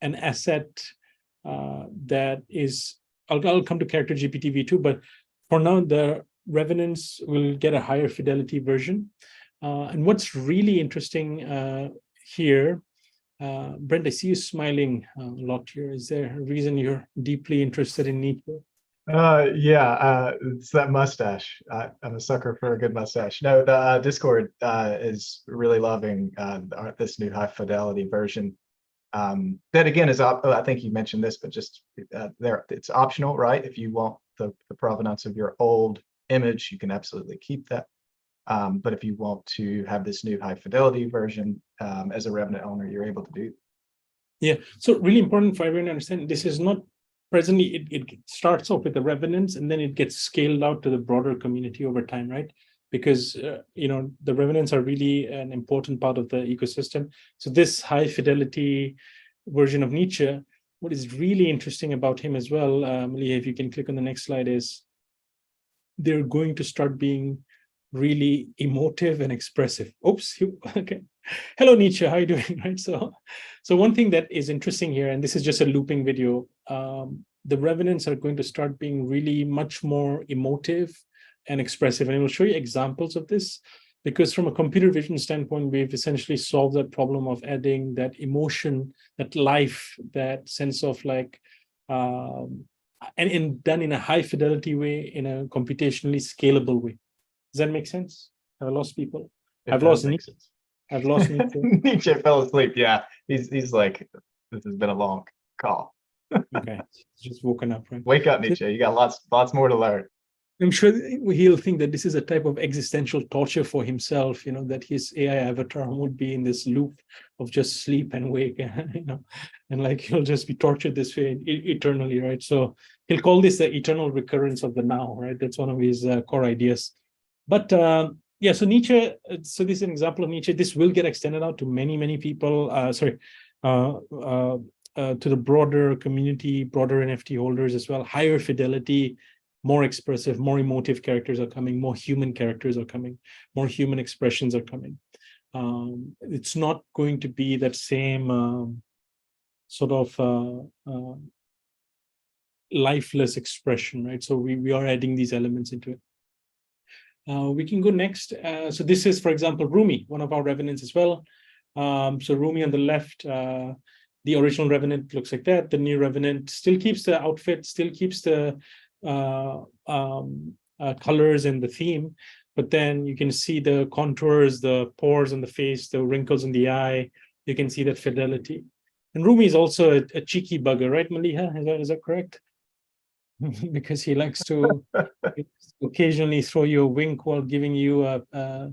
asset that is. I'll come to Character GPT v2, but for now, the revenants will get a higher fidelity version. And what's really interesting here, Brent, I see you smiling a lot here. Is there a reason you're deeply interested in Nietzsche? It's that mustache. I'm a sucker for a good mustache. No, the Discord is really loving this new high fidelity version. That again is I think you mentioned this, but just there, it's optional, right? If you want the provenance of your old image, you can absolutely keep that. But if you want to have this new high fidelity version as a Revenant owner, you're able to do. Yeah, so really important for everyone to understand, this is not presently, it starts off with the Revenants and then it gets scaled out to the broader community over time, right? Because, the Revenants are really an important part of the ecosystem. So this high fidelity version of Nietzsche, what is really interesting about him as well, Malia, if you can click on the next slide, is they're going to start being really emotive and expressive. Oops, okay. Hello, Nietzsche, how are you doing? Right. So one thing that is interesting here, and this is just a looping video, the Revenants are going to start being really much more emotive and expressive. And I will show you examples of this, because from a computer vision standpoint, we've essentially solved that problem of adding that emotion, that life, that sense of like, and done in a high fidelity way, in a computationally scalable way. Does that make sense? Have I lost people? I've lost Nietzsche. I've lost Nietzsche. Nietzsche fell asleep. Yeah, he's like, this has been a long call. Okay, just woken up, right? Wake up, Nietzsche. You got lots more to learn. I'm sure he'll think that this is a type of existential torture for himself, that his AI avatar would be in this loop of just sleep and wake, and like he'll just be tortured this way eternally, right? So he'll call this the eternal recurrence of the now, right? That's one of his core ideas. But yeah, so Nietzsche, so this is an example of Nietzsche. This will get extended out to many people, to the broader community, broader NFT holders as well. Higher fidelity, more expressive, more emotive characters are coming, more human characters are coming, more human expressions are coming. It's not going to be that same sort of lifeless expression, right? So we are adding these elements into it. We can go next. So this is, for example, Rumi, one of our Revenants as well. So Rumi on the left, the original Revenant looks like that. The new Revenant still keeps the outfit, still keeps the colors and the theme, but then you can see the contours, the pores on the face, the wrinkles in the eye. You can see that fidelity. And Rumi is also a cheeky bugger, right, Maliha? Is that correct? Because he likes to occasionally throw you a wink while giving you a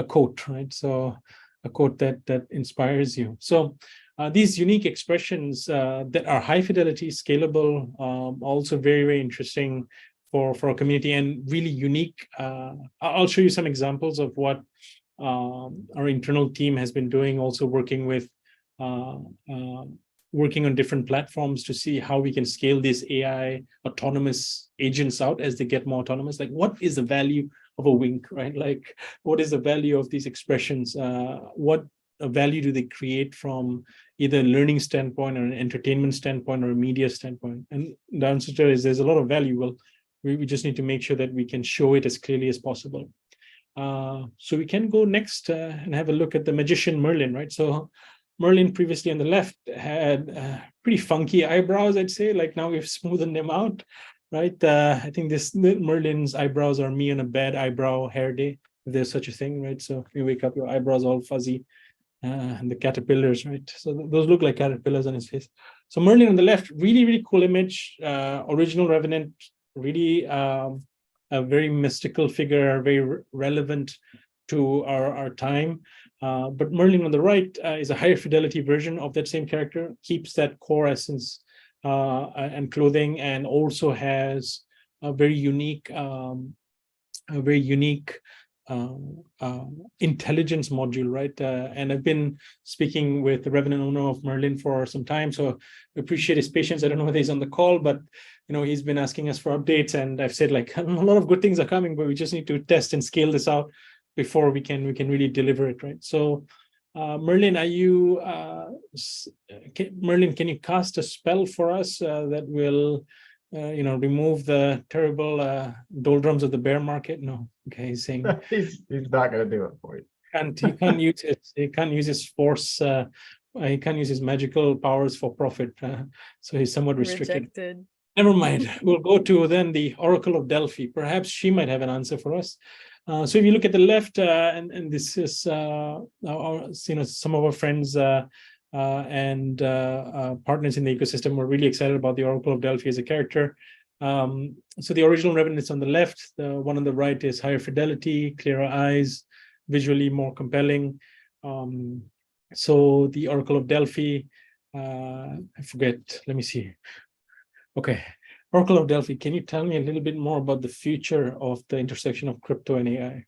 quote, right? So a quote that inspires you. So these unique expressions that are high fidelity, scalable, also very interesting for our community and really unique. I'll show you some examples of what our internal team has been doing, also working on different platforms to see how we can scale these AI autonomous agents out as they get more autonomous. Like, what is the value of a wink, right? Like, what is the value of these expressions? What value do they create from either a learning standpoint or an entertainment standpoint or a media standpoint? And the answer is there's a lot of value. Well, we just need to make sure that we can show it as clearly as possible. So we can go next and have a look at the magician Merlin, right? So Merlin previously on the left had pretty funky eyebrows, I'd say. Like, now we've smoothened them out, right? I think this Merlin's eyebrows are me on a bad eyebrow hair day, if there's such a thing, right? So you wake up, your eyebrows all fuzzy, and the caterpillars, right? So those look like caterpillars on his face. So Merlin on the left, really cool image, original Revenant, really a very mystical figure, very relevant to our time. But Merlin on the right is a higher fidelity version of that same character, keeps that core essence and clothing, and also has a very unique intelligence module, right? And I've been speaking with the Revenant owner of Merlin for some time, so I appreciate his patience. I don't know whether he's on the call, but he's been asking us for updates, and I've said like a lot of good things are coming, but we just need to test and scale this out before we can really deliver it, right? So, Merlin, are you Merlin? Can you cast a spell for us that will remove the terrible doldrums of the bear market? No. Okay, he's saying he's not going to do it for you. he can't use his force. He can't use his magical powers for profit. So he's somewhat restricted. Rejected. Never mind. We'll go to then the Oracle of Delphi. Perhaps she might have an answer for us. So if you look at the left, and this is some of our friends and partners in the ecosystem were really excited about the Oracle of Delphi as a character. So the original Revenant is on the left. The one on the right is higher fidelity, clearer eyes, visually more compelling. So the Oracle of Delphi, I forget, let me see. Okay, Oracle of Delphi, can you tell me a little bit more about the future of the intersection of crypto and AI?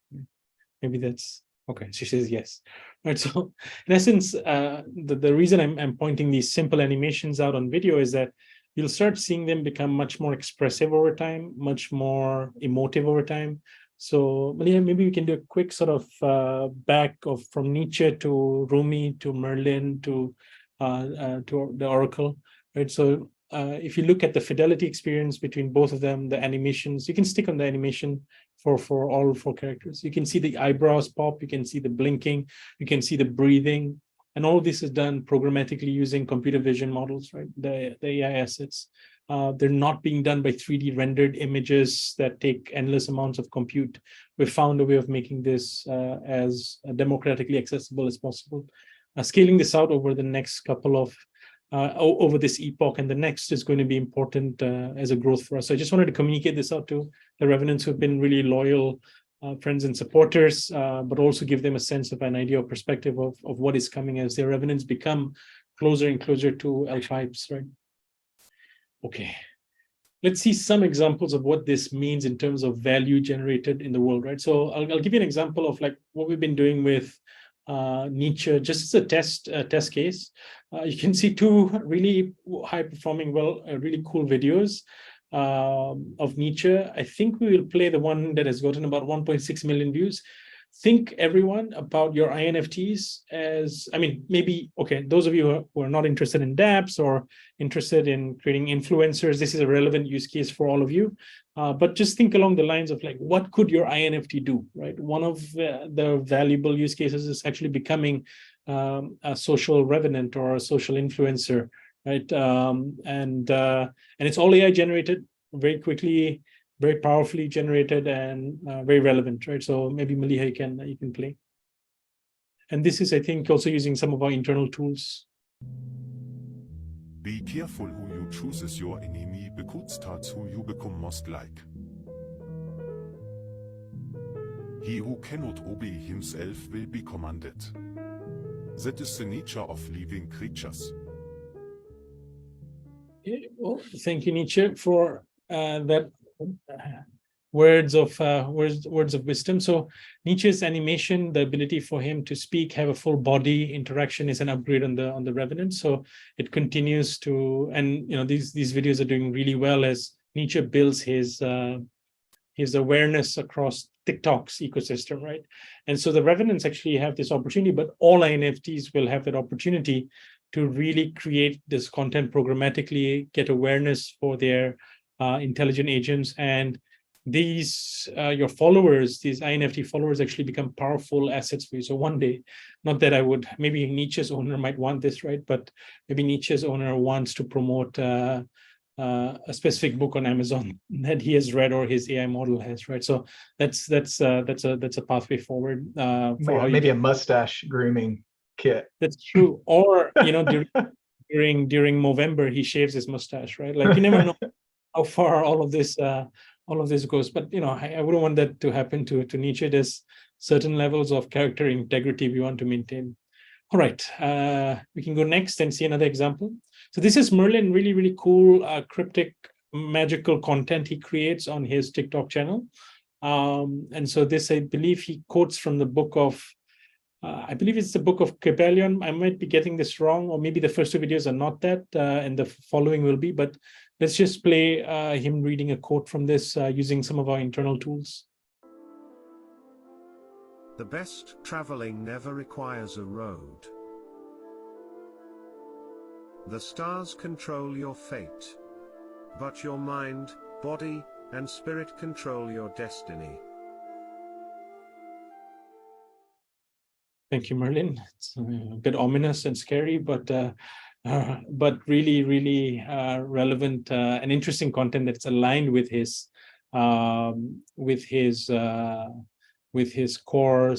Maybe that's, okay, she says yes. Right, so in essence, the reason I'm pointing these simple animations out on video is that you'll start seeing them become much more expressive over time, much more emotive over time. So Malia, maybe we can do a quick sort of back of from Nietzsche to Rumi to Merlin to the Oracle, right? So if you look at the fidelity experience between both of them, the animations, you can stick on the animation for all four characters. You can see the eyebrows pop, you can see the blinking, you can see the breathing, and all this is done programmatically using computer vision models, right? The AI assets. They're not being done by 3D rendered images that take endless amounts of compute. We've found a way of making this as democratically accessible as possible. Scaling this out over the next couple of over this epoch and the next is going to be important as a growth for us. So I just wanted to communicate this out to the Revenants who've been really loyal friends and supporters, but also give them a sense of an idea or perspective of what is coming as their Revenants become closer and closer to L5s, right? Okay, let's see some examples of what this means in terms of value generated in the world, right? So I'll give you an example of like what we've been doing with Nietzsche, just as a test case. You can see two really high-performing, really cool videos of Nietzsche. I think we will play the one that has gotten about 1.6 million views. Think, everyone, about your INFTs as, I mean, maybe, okay, those of you who are not interested in dApps or interested in creating influencers, this is a relevant use case for all of you. But just think along the lines of like, what could your INFT do, right? One of the valuable use cases is actually becoming a social revenant or a social influencer, right? And it's all AI generated, very quickly, very powerfully generated, and very relevant, right? So maybe Maliha, you can play. And this is, I think, also using some of our internal tools. Be careful who you choose as your enemy, because that's who you become most like. He who cannot obey himself will be commanded. That is the nature of living creatures. Well, thank you, Nietzsche, for that words of wisdom. So Nietzsche's animation, the ability for him to speak, have a full body interaction, is an upgrade on the Revenant. So it continues to, and these videos are doing really well as Nietzsche builds his awareness across TikTok's ecosystem, right? And so the Revenants actually have this opportunity, but all INFTs will have that opportunity to really create this content programmatically, get awareness for their intelligent agents, and these your followers, these INFT followers, actually become powerful assets for you. So one day, not that I would, maybe Nietzsche's owner might want this, right? But maybe Nietzsche's owner wants to promote a specific book on Amazon that he has read or his AI model has, right? So that's a pathway forward. For maybe a mustache grooming kit. That's true. Or during Movember, he shaves his mustache, right? Like you never know how far all of this goes. But I wouldn't want that to happen to Nietzsche. There's certain levels of character integrity we want to maintain. All right, we can go next and see another example. So this is Merlin, really, really cool cryptic magical content he creates on his TikTok channel. And so this, I believe he quotes from the book of, I believe it's the book of Kybalion. I might be getting this wrong, or maybe the first two videos are not that, and the following will be, but let's just play him reading a quote from this using some of our internal tools. The best traveling never requires a road. The stars control your fate, but your mind, body, and spirit control your destiny. Thank you, Merlin. It's a bit ominous and scary, but really, really relevant and interesting content that's aligned with his core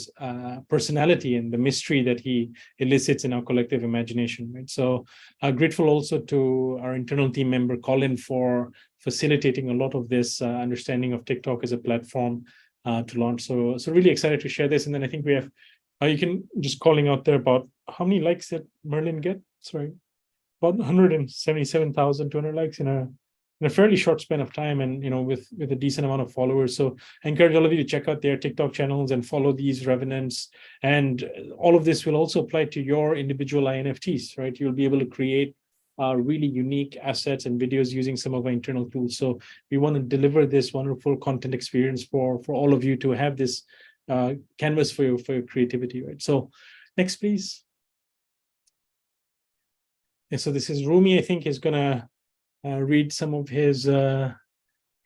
personality and the mystery that he elicits in our collective imagination. Right. So, grateful also to our internal team member Colin for facilitating a lot of this understanding of TikTok as a platform to launch. So really excited to share this. And then I think we have. You can just calling out there about how many likes did Merlin get? Sorry, about 177,200 likes in a fairly short span of time, and with a decent amount of followers. So I encourage all of you to check out their TikTok channels and follow these revenants. And all of this will also apply to your individual INFTs, right? You'll be able to create really unique assets and videos using some of our internal tools. So we want to deliver this wonderful content experience for all of you to have this canvas for your creativity, right? So next, please. Yeah, so this is Rumi. I think is gonna read some of his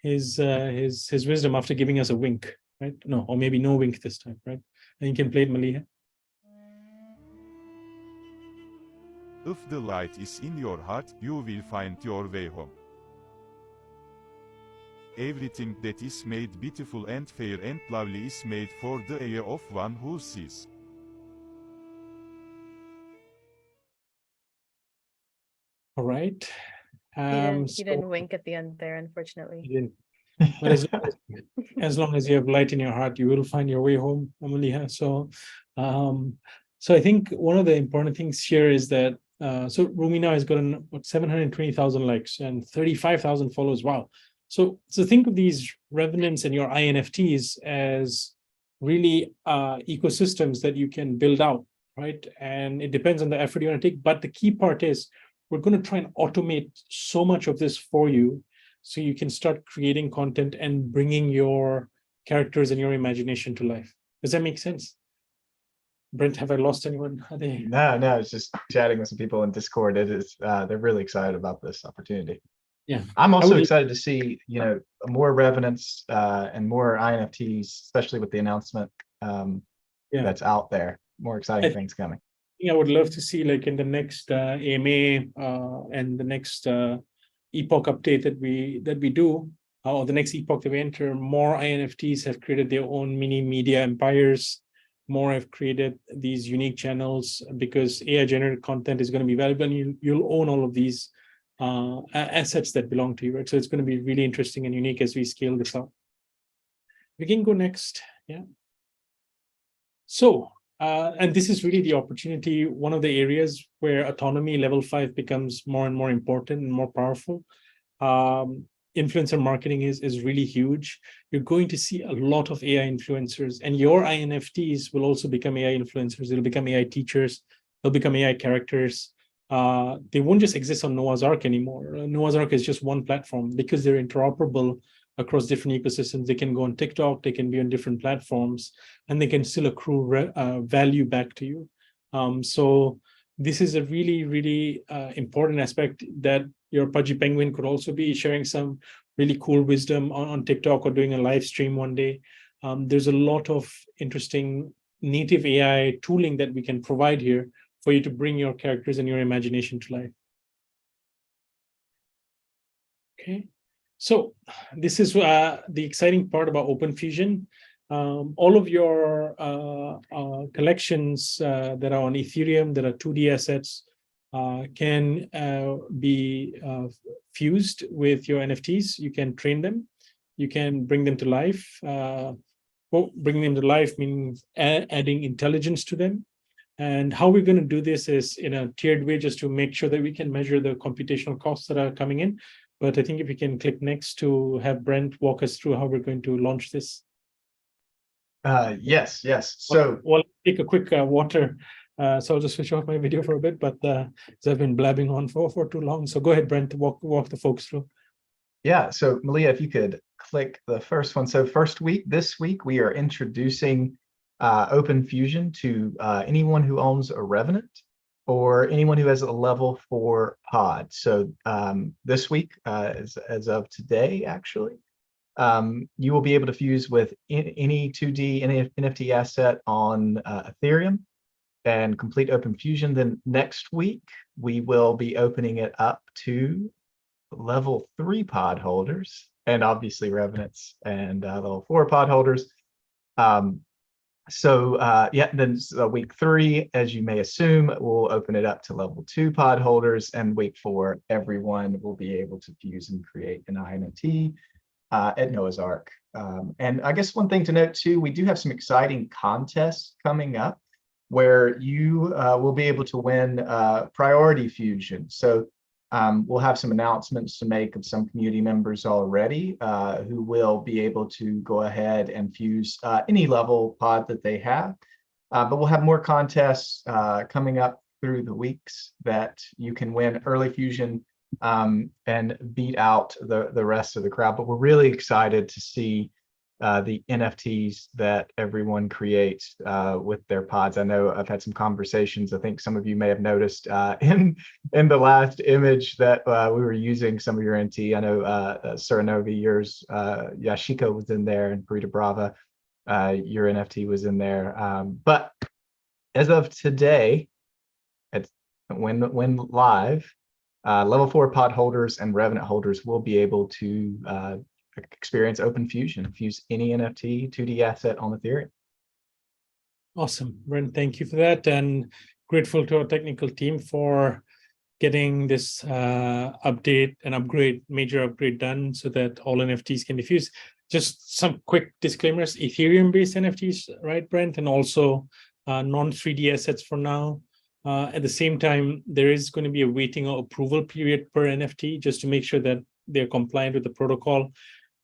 wisdom after giving us a wink, right? No, or maybe no wink this time, right? And you can play it, Maliha. If the light is in your heart, you will find your way home. Everything that is made beautiful and fair and lovely is made for the eye of one who sees. All right. He didn't wink at the end there, unfortunately. But as long as you have light in your heart, you will find your way home, Maliha. So I think one of the important things here is that so Rumi now has gotten 720,000 likes and 35,000 followers. Wow. So think of these revenants and your INFTs as really ecosystems that you can build out, right? And it depends on the effort you want to take. But the key part is we're going to try and automate so much of this for you so you can start creating content and bringing your characters and your imagination to life. Does that make sense? Brent, have I lost anyone? Are they... No, it's just chatting with some people in Discord. It is they're really excited about this opportunity. Yeah, I'm also excited to see more revenants and more INFTs, especially with the announcement that's out there. More exciting things coming. I would love to see, like, in the next AMA and the next epoch update that we do, or the next epoch that we enter, more INFTs have created their own mini media empires. More have created these unique channels because AI generated content is going to be valuable, and you'll own all of these assets that belong to you, right? So it's going to be really interesting and unique as we scale this out. We can go next. Yeah. So, and this is really the opportunity, one of the areas where autonomy level 5 becomes more and more important and more powerful. Influencer marketing is really huge. You're going to see a lot of AI influencers, and your INFTs will also become AI influencers. They'll become AI teachers. They'll become AI characters. They won't just exist on Noah's Ark anymore. Noah's Ark is just one platform because they're interoperable across different ecosystems. They can go on TikTok, they can be on different platforms, and they can still accrue value back to you. So this is a really, really important aspect that your Pudgy Penguin could also be sharing some really cool wisdom on TikTok or doing a live stream one day. There's a lot of interesting native AI tooling that we can provide here for you to bring your characters and your imagination to life. Okay, so this is the exciting part about OpenFusion. All of your collections that are on Ethereum, that are 2D assets, can be fused with your NFTs. You can train them. You can bring them to life. Bringing them to life means adding intelligence to them. And how we're going to do this is in a tiered way, just to make sure that we can measure the computational costs that are coming in. But I think if we can click next to have Brent walk us through how we're going to launch this. Yes, yes. So Well, take a quick water. So I'll just switch off my video for a bit, but as I've been blabbing on for too long. So go ahead, Brent, walk the folks through. yeah, so Malia, if you could click the first one. So this week, we are introducing Open Fusion to anyone who owns a Revenant or anyone who has a level 4 pod. So this week, as of today, actually, you will be able to fuse with any 2D NFT asset on Ethereum and complete Open Fusion. Then next week, we will be opening it up to level 3 pod holders and obviously Revenants and level 4 pod holders. Then week 3, as you may assume, we'll open it up to level 2 pod holders, and week 4, everyone will be able to fuse and create an INFT at Noah's Ark. And I guess one thing to note too, we do have some exciting contests coming up where you will be able to win priority fusion. So we'll have some announcements to make of some community members already who will be able to go ahead and fuse any level pod that they have. But we'll have more contests coming up through the weeks that you can win early fusion and beat out the rest of the crowd. But we're really excited to see the NFTs that everyone creates with their pods. I know I've had some conversations. I think some of you may have noticed in the last image that we were using some of your NT. I know Suranovi, yours, Yashiko was in there, and Brita Brava, your NFT was in there. But as of today, when live, level 4 pod holders and Revenant holders will be able to experience Open Fusion, fuse any NFT 2D asset on Ethereum. Awesome, Brent, thank you for that, and grateful to our technical team for getting this major upgrade done so that all NFTs can be fused. Just some quick disclaimers: Ethereum-based NFTs, right, Brent, and also non-3D assets for now. At the same time, there is going to be a waiting or approval period per NFT just to make sure that they're compliant with the protocol.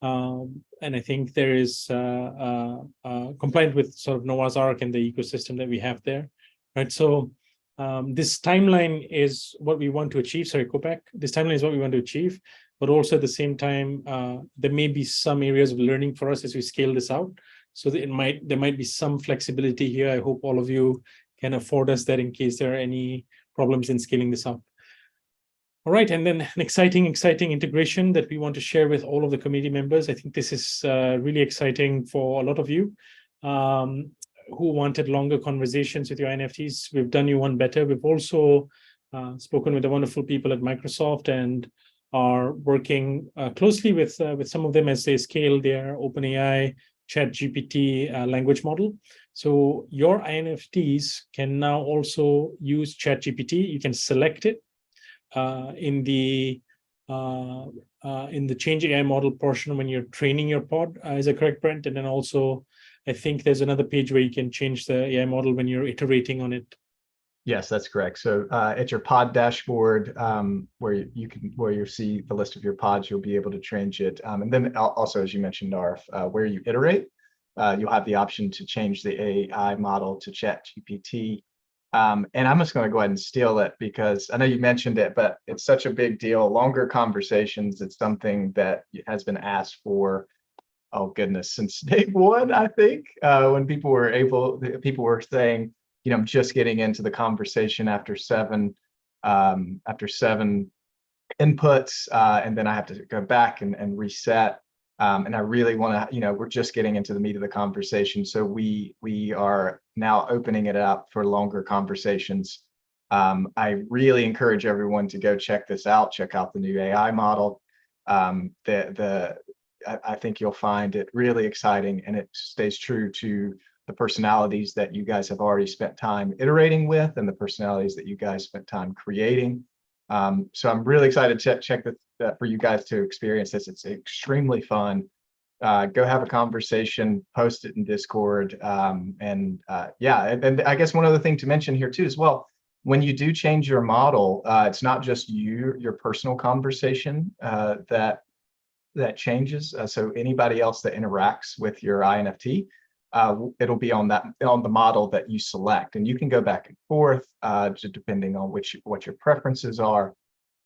And I think there is compliant with sort of Noah's Ark and the ecosystem that we have there, right? So this timeline is what we want to achieve. Sorry, go back. This timeline is what we want to achieve, but also at the same time, there may be some areas of learning for us as we scale this out. So there might be some flexibility here. I hope all of you can afford us that in case there are any problems in scaling this out. All right, and then an exciting integration that we want to share with all of the community members. I think this is really exciting for a lot of you who wanted longer conversations with your NFTs. We've done you one better. We've also spoken with the wonderful people at Microsoft and are working closely with some of them as they scale their OpenAI ChatGPT language model. So your INFTs can now also use ChatGPT. You can select it in the change AI model portion when you're training your pod. Is that correct, Brent? And then also, I think there's another page where you can change the AI model when you're iterating on it. Yes, that's correct. So at your pod dashboard, where you see the list of your pods, you'll be able to change it. And then also, as you mentioned, Narf, where you iterate, you'll have the option to change the AI model to ChatGPT. And I'm just going to go ahead and steal it because I know you mentioned it, but it's such a big deal. Longer conversations, it's something that has been asked for, oh goodness, since day one, I think, when people were saying, I'm just getting into the conversation after seven inputs, and then I have to go back and reset. And I really want to, we're just getting into the meat of the conversation. So we are now opening it up for longer conversations. I really encourage everyone to go check this out. Check out the new AI model. I think you'll find it really exciting, and it stays true to the personalities that you guys have already spent time iterating with and the personalities that you guys spent time creating. So I'm really excited to check that for you guys to experience this. It's extremely fun. Go have a conversation, post it in Discord. And I guess one other thing to mention here too as well, when you do change your model, it's not just your personal conversation that changes. So anybody else that interacts with your INFT it'll be on the model that you select, and you can go back and forth just depending on what your preferences are.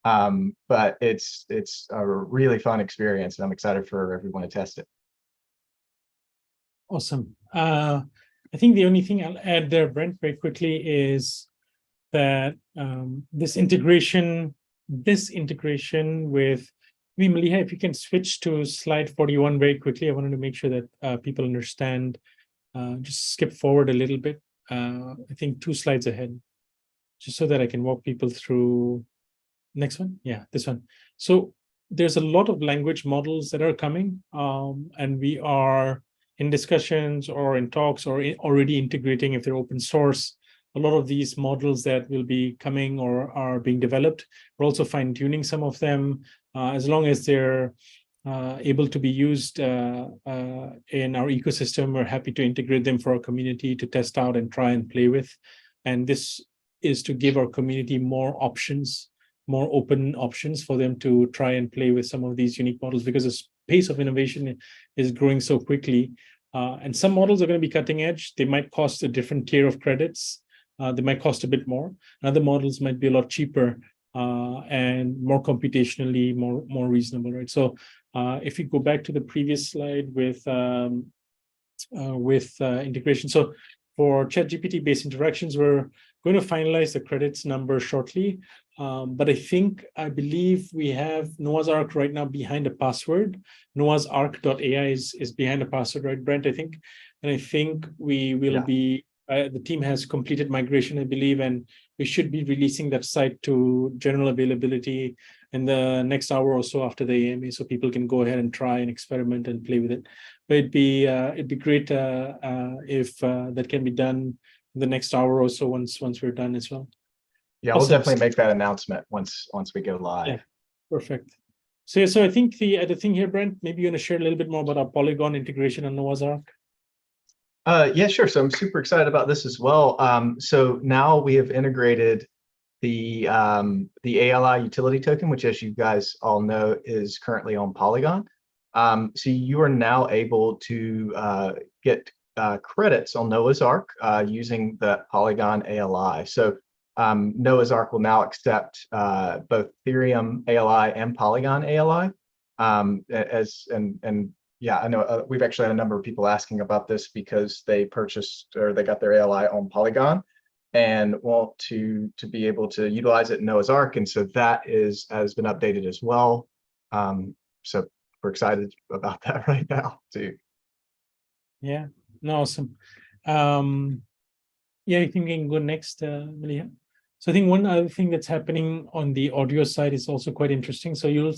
But it's a really fun experience, and I'm excited for everyone to test it. Awesome. I think the only thing I'll add there, Brent, very quickly is that this integration with, Maliha, if you can switch to slide 41 very quickly. I wanted to make sure that people understand. Just skip forward a little bit. I think 2 slides ahead, just so that I can walk people through. Next one. Yeah, this one. So there's a lot of language models that are coming, and we are in discussions or in talks or already integrating, if they're open source, a lot of these models that will be coming or are being developed. We're also fine-tuning some of them, as long as they're able to be used in our ecosystem. We're happy to integrate them for our community to test out and try and play with. And this is to give our community more options, more open options for them to try and play with some of these unique models, because the pace of innovation is growing so quickly. And some models are going to be cutting edge. They might cost a different tier of credits. They might cost a bit more. Other models might be a lot cheaper and more computationally more reasonable, right? So if you go back to the previous slide with integration. So for ChatGPT based interactions, we're going to finalize the credits number shortly. But I believe we have Noah's Ark right now behind a password. Noah's Ark.ai is behind a password, right, Brent? I think. And I think we will be, the team has completed migration, I believe, and we should be releasing that site to general availability in the next hour or so after the AMA, so people can go ahead and try and experiment and play with it. But it'd be great if that can be done in the next hour or so once we're done as well. Yeah, Awesome. we'll definitely make that announcement once we go live. Yeah, perfect. So I think the other thing here, Brent, maybe you're going to share a little bit more about our Polygon integration on Noah's Ark. Yeah, sure. So I'm super excited about this as well. So now we have integrated the ALI utility token, which, as you guys all know, is currently on Polygon. So you are now able to get credits on Noah's Ark using the Polygon ALI. So Noah's Ark will now accept both Ethereum ALI and Polygon ALI. Yeah, I know we've actually had a number of people asking about this because they purchased or they got their ALI on Polygon and want to be able to utilize it in Noah's Ark, and so that has been updated as well. So we're excited about that right now too. Yeah, no, awesome. Yeah, I think we can go next, Maliha. So I think one other thing that's happening on the audio side is also quite interesting. So you'll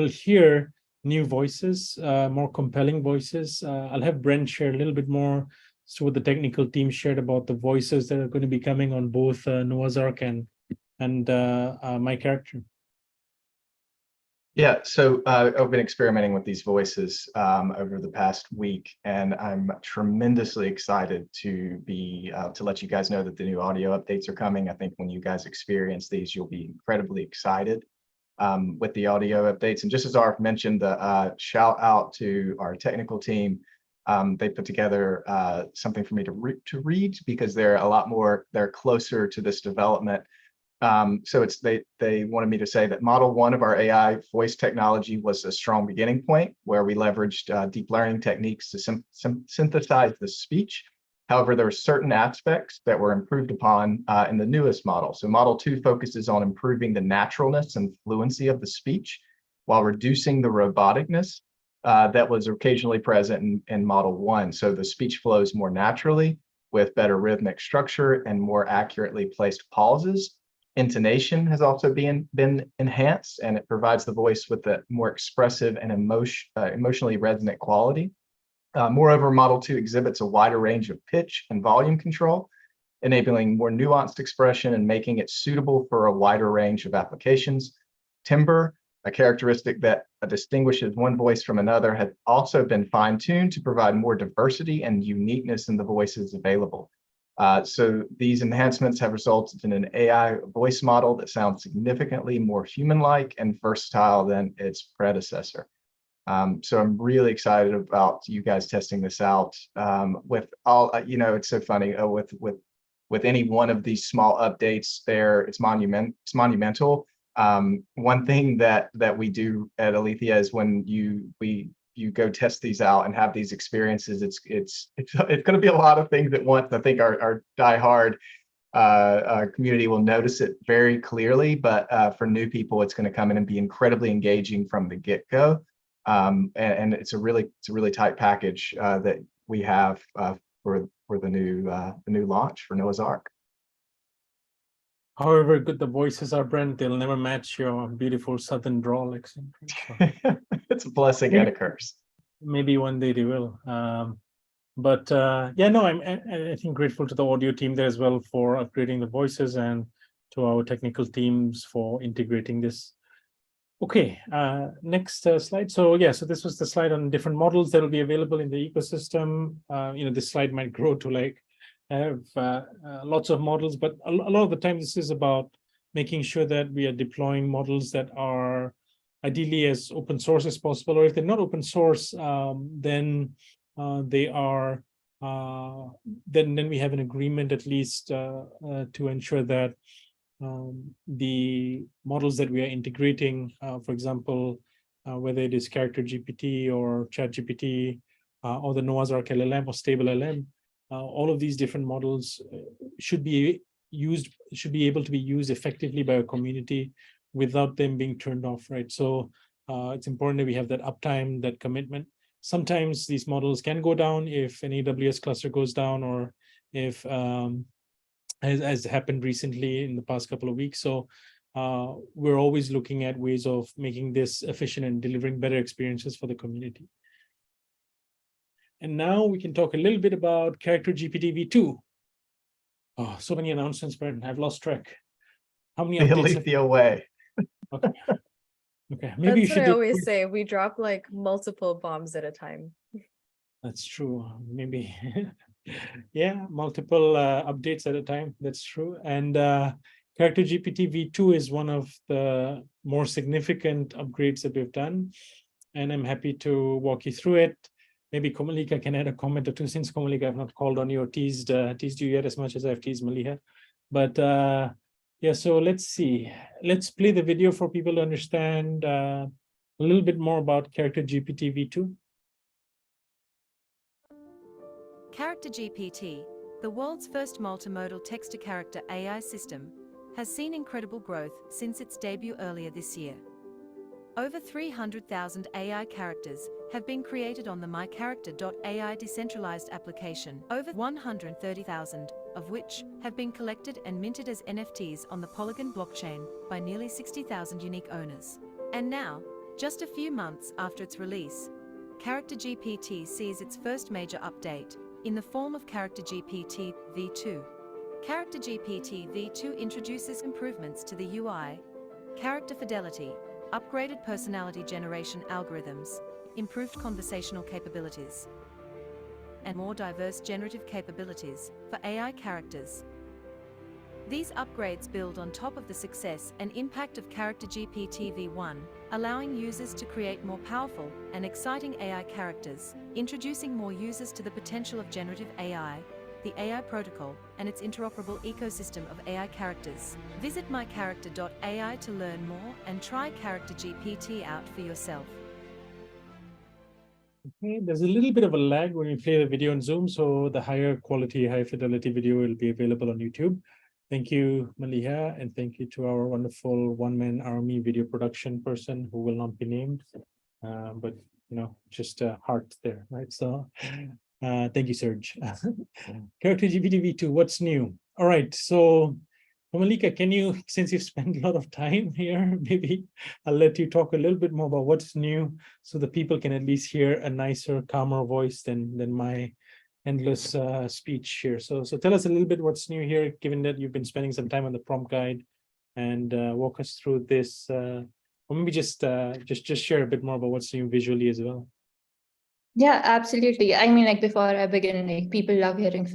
hear new voices, more compelling voices. I'll have Brent share a little bit more as to what the technical team shared about the voices that are going to be coming on both Noah's Ark and my character. Yeah, so I've been experimenting with these voices over the past week, and I'm tremendously excited to let you guys know that the new audio updates are coming. I think when you guys experience these, you'll be incredibly excited with the audio updates. And just as Arf mentioned, the shout out to our technical team. They put together something for me to read because they're closer to this development. So they wanted me to say that Model 1 of our AI voice technology was a strong beginning point where we leveraged deep learning techniques to synthesize the speech. However, there were certain aspects that were improved upon in the newest model. So Model 2 focuses on improving the naturalness and fluency of the speech while reducing the roboticness that was occasionally present in Model 1. So the speech flows more naturally with better rhythmic structure and more accurately placed pauses. Intonation has also been enhanced, and it provides the voice with a more expressive and emotionally resonant quality. Moreover, Model 2 exhibits a wider range of pitch and volume control, enabling more nuanced expression and making it suitable for a wider range of applications. Timbre, a characteristic that distinguishes one voice from another, had also been fine-tuned to provide more diversity and uniqueness in the voices available. So these enhancements have resulted in an AI voice model that sounds significantly more human-like and versatile than its predecessor. So I'm really excited about you guys testing this out. With all, it's so funny with any one of these small updates there, it's monumental. One thing that we do at Alethea is when you go test these out and have these experiences, it's going to be a lot of things at once. I think our diehard community will notice it very clearly, but for new people, it's going to come in and be incredibly engaging from the get-go. And it's a really tight package that we have for the new launch for Noah's Ark. However good the voices are, Brent, they'll never match your beautiful Southern drawl accent. So It's a blessing and a curse. maybe one day they will. But yeah, no, I think grateful to the audio team there as well for upgrading the voices, and to our technical teams for integrating this. Okay, next slide. So yeah, so this was the slide on different models that will be available in the ecosystem. This slide might grow to like have lots of models, but a lot of the time this is about making sure that we are deploying models that are ideally as open source as possible, or if they're not open source, then they are then we have an agreement at least to ensure that the models that we are integrating, for example, whether it is Character GPT or ChatGPT or the Noah's Ark LLM or Stable LM, all of these different models should be able to be used effectively by a community without them being turned off, right? So it's important that we have that uptime, that commitment. Sometimes these models can go down if an AWS cluster goes down, or if as happened recently in the past couple of weeks. So we're always looking at ways of making this efficient and delivering better experiences for the community. And now we can talk a little bit about Character GPT v2. Oh, so many announcements, Brent. I've lost track. How many The updates? Alethea way. Okay. Okay. Maybe you That's should what I do. always say. We drop like multiple bombs at a time. That's true. Maybe. Yeah, multiple updates at a time. That's true. And Character GPT v2 is one of the more significant upgrades that we've done. And I'm happy to walk you through it. Maybe Komalika can add a comment or two, since Komalika, I've not called on you or teased you yet as much as I've teased Maliha. But yeah, so let's see. Let's play the video for people to understand a little bit more about Character GPT v2. Character GPT, the world's first multimodal text-to-character AI system, has seen incredible growth since its debut earlier this year. Over 300,000 AI characters have been created on the MyCharacter.ai decentralized application, over 130,000 of which have been collected and minted as NFTs on the Polygon blockchain by nearly 60,000 unique owners. And now, just a few months after its release, Character GPT sees its first major update in the form of Character GPT v2. Character GPT v2 introduces improvements to the UI, character fidelity, upgraded personality generation algorithms, improved conversational capabilities, and more diverse generative capabilities for AI characters. These upgrades build on top of the success and impact of Character GPT v1, allowing users to create more powerful and exciting AI characters, introducing more users to the potential of generative AI, the AI protocol, and its interoperable ecosystem of AI characters. Visit mycharacter.ai to learn more and try Character GPT out for yourself. Okay, there's a little bit of a lag when we play the video on Zoom, so the higher quality, high fidelity video will be available on YouTube. Thank you, Maliha, and thank you to our wonderful one-man army video production person who will not be named, but just a heart there, right? So thank you, Serge. Character GPT v2, what's new? All right, so Malika, can you, since you've spent a lot of time here, maybe I'll let you talk a little bit more about what's new, so the people can at least hear a nicer, calmer voice than my endless speech here. So tell us a little bit what's new here, given that you've been spending some time on the prompt guide, and walk us through this, or maybe just share a bit more about what's new visually as well. Yeah, absolutely. I mean, like before I begin, like people love hearing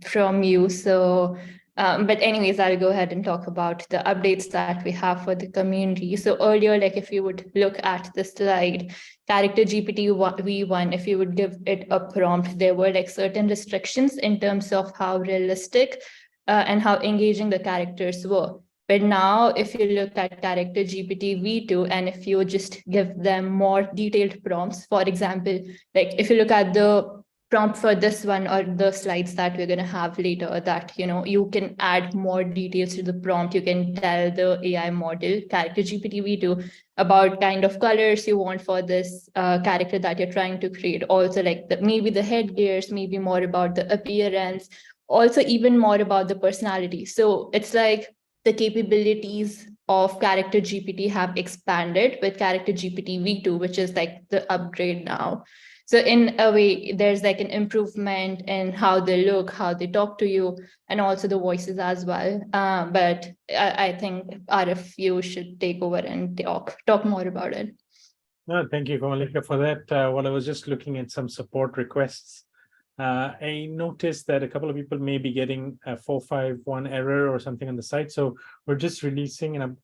from you. So But anyways, I'll go ahead and talk about the updates that we have for the community. So earlier, like if you would look at the slide, Character GPT v1, if you would give it a prompt, there were like certain restrictions in terms of how realistic and how engaging the characters were. But now, if you look at Character GPT v2, and if you just give them more detailed prompts, for example, like if you look at the prompt for this one or the slides that we're going to have later, that you can add more details to the prompt. You can tell the AI model, Character GPT v2, about kind of colors you want for this character that you're trying to create. Also, like maybe the headgears, maybe more about the appearance, also even more about the personality. So it's like the capabilities of Character GPT have expanded with Character GPT v2, which is like the upgrade now. So in a way, there's like an improvement in how they look, how they talk to you, and also the voices as well. But I think Arif, you should take over and talk more about it. No, thank you, Kamalika, for that. While I was just looking at some support requests, I noticed that a couple of people may be getting a 451 error or something on the site. So we're just releasing and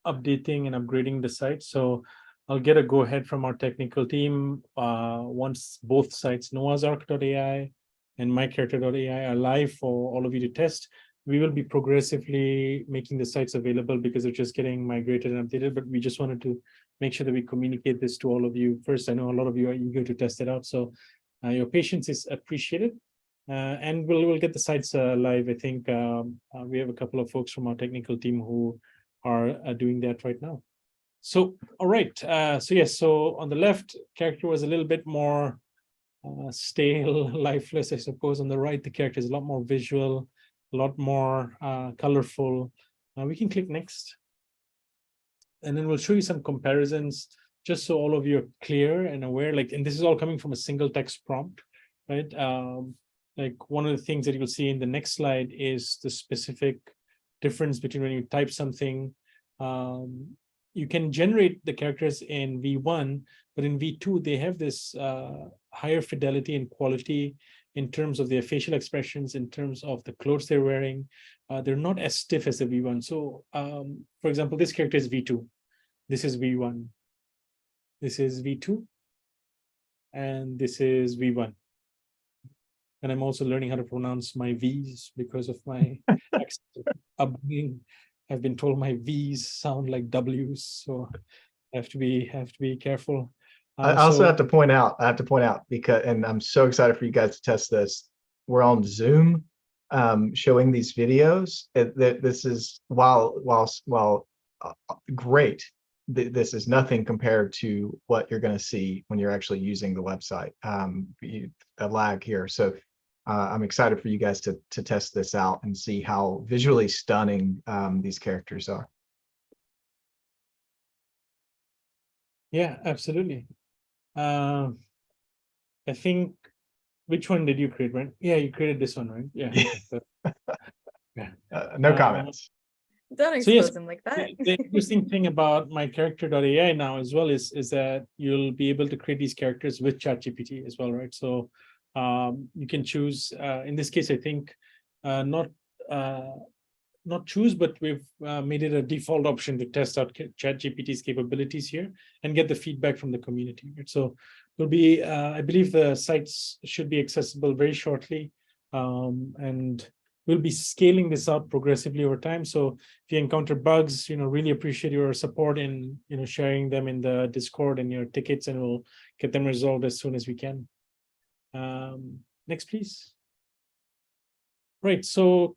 updating and upgrading the site. So I'll get a go ahead from our technical team once both sites, noahsark.ai and mycharacter.ai, are live for all of you to test. We will be progressively making the sites available because they're just getting migrated and updated, but we just wanted to make sure that we communicate this to all of you first. I know a lot of you are eager to test it out, so your patience is appreciated. And we'll get the sites live. I think we have a couple of folks from our technical team who are doing that right now. So, all right. So yes, so on the left, character was a little bit more stale, lifeless, I suppose. On the right, the character is a lot more visual, a lot more colorful. We can click next. And then we'll show you some comparisons, just so all of you are clear and aware. And this is all coming from a single text prompt, right? Like one of the things that you'll see in the next slide is the specific difference between when you type something. You can generate the characters in V1, but in V2, they have this higher fidelity and quality in terms of their facial expressions, in terms of the clothes they're wearing. They're not as stiff as the V1. So, for example, this character is V2. This is V1. This is V2. And this is V1. And I'm also learning how to pronounce my V's because of my upbringing. I've been told my V's sound like W's, so I have to be careful. I also have to point out, because, and I'm so excited for you guys to test this. We're on Zoom, showing these videos. This is while great. This is nothing compared to what you're going to see when you're actually using the website. A lag here, so. I'm excited for you guys to test this out and see how visually stunning these characters are. Yeah, absolutely. I think, which one did you create, right? Yeah, you created this one, right? Yeah. Yeah. No comments. Don't So yes, expose him like that. the interesting thing about mycharacter.ai now as well is that you'll be able to create these characters with ChatGPT as well, right? So you can choose, in this case, I think not choose, but we've made it a default option to test out ChatGPT's capabilities here and get the feedback from the community. Right? So will be, I believe the sites should be accessible very shortly, and we'll be scaling this out progressively over time. So if you encounter bugs, really appreciate your support in sharing them in the Discord and your tickets, and we'll get them resolved as soon as we can. Next, please. Right, so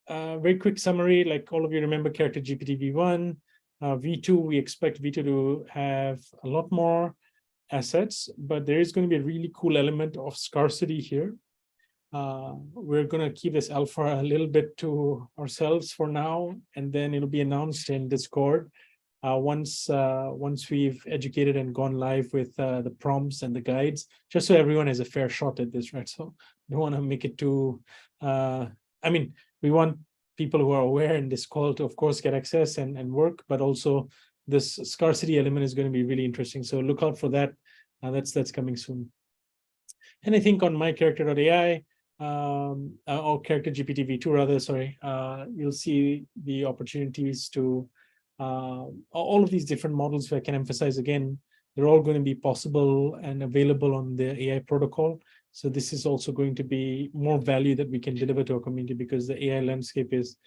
very quick summary, like all of you remember Character GPT v1, v2, we expect v2 to have a lot more assets, but there is going to be a really cool element of scarcity here. We're going to keep this alpha a little bit to ourselves for now, and then it'll be announced in Discord once we've educated and gone live with the prompts and the guides, just so everyone has a fair shot at this, right? So we don't want to make it too, I mean, we want people who are aware in this call to, of course, get access and work, but also this scarcity element is going to be really interesting. So look out for that. That's coming soon. And I think on mycharacter.ai, or character GPT v2 rather, sorry, you'll see the opportunities to all of these different models. If I can emphasize again, they're all going to be possible and available on the AI protocol. So this is also going to be more value that we can deliver to our community because the AI landscape is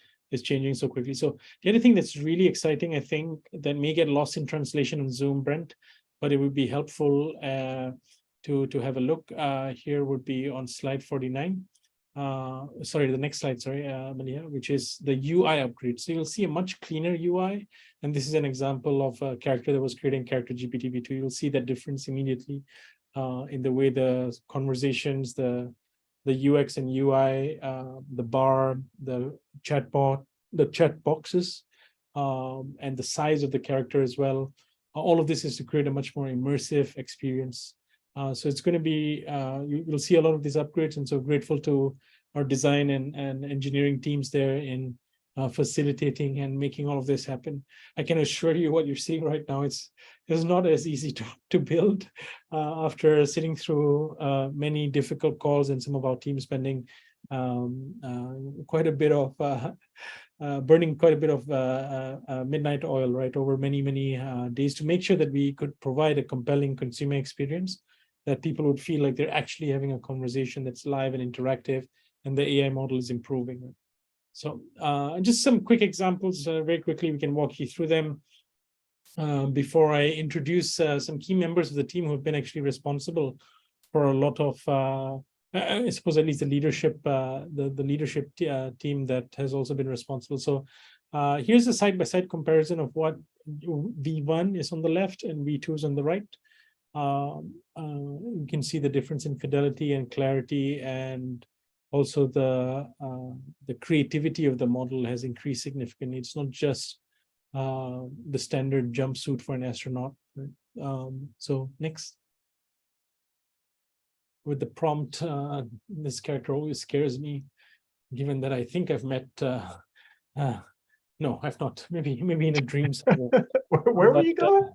changing so quickly. So the other thing that's really exciting, I think, that may get lost in translation on Zoom, Brent, but it would be helpful to have a look here would be on slide 49. Sorry, the next slide, sorry, Malia, which is the UI upgrade. So you'll see a much cleaner UI. And this is an example of a character that was creating character GPT v2. You'll see that difference immediately in the way the conversations, the UX and UI, the bar, the chatbot, the chat boxes, and the size of the character as well. All of this is to create a much more immersive experience. So it's going to be, you'll see a lot of these upgrades, and so grateful to our design and engineering teams there in facilitating and making all of this happen. I can assure you what you're seeing right now, it's not as easy to build after sitting through many difficult calls and some of our team spending quite a bit of burning quite a bit of midnight oil, right, over many days to make sure that we could provide a compelling consumer experience that people would feel like they're actually having a conversation that's live and interactive, and the AI model is improving. So just some quick examples, very quickly, we can walk you through them before I introduce some key members of the team who have been actually responsible for a lot of, I suppose at least the leadership, the leadership team that has also been responsible. So here's a side-by-side comparison of what V1 is on the left and V2 is on the right. You can see the difference in fidelity and clarity, and also the creativity of the model has increased significantly. It's not just the standard jumpsuit for an astronaut. Right? So next. With the prompt, this character always scares me, given that I think I've met, no, I've not, maybe in a dream somewhere. Where were you going?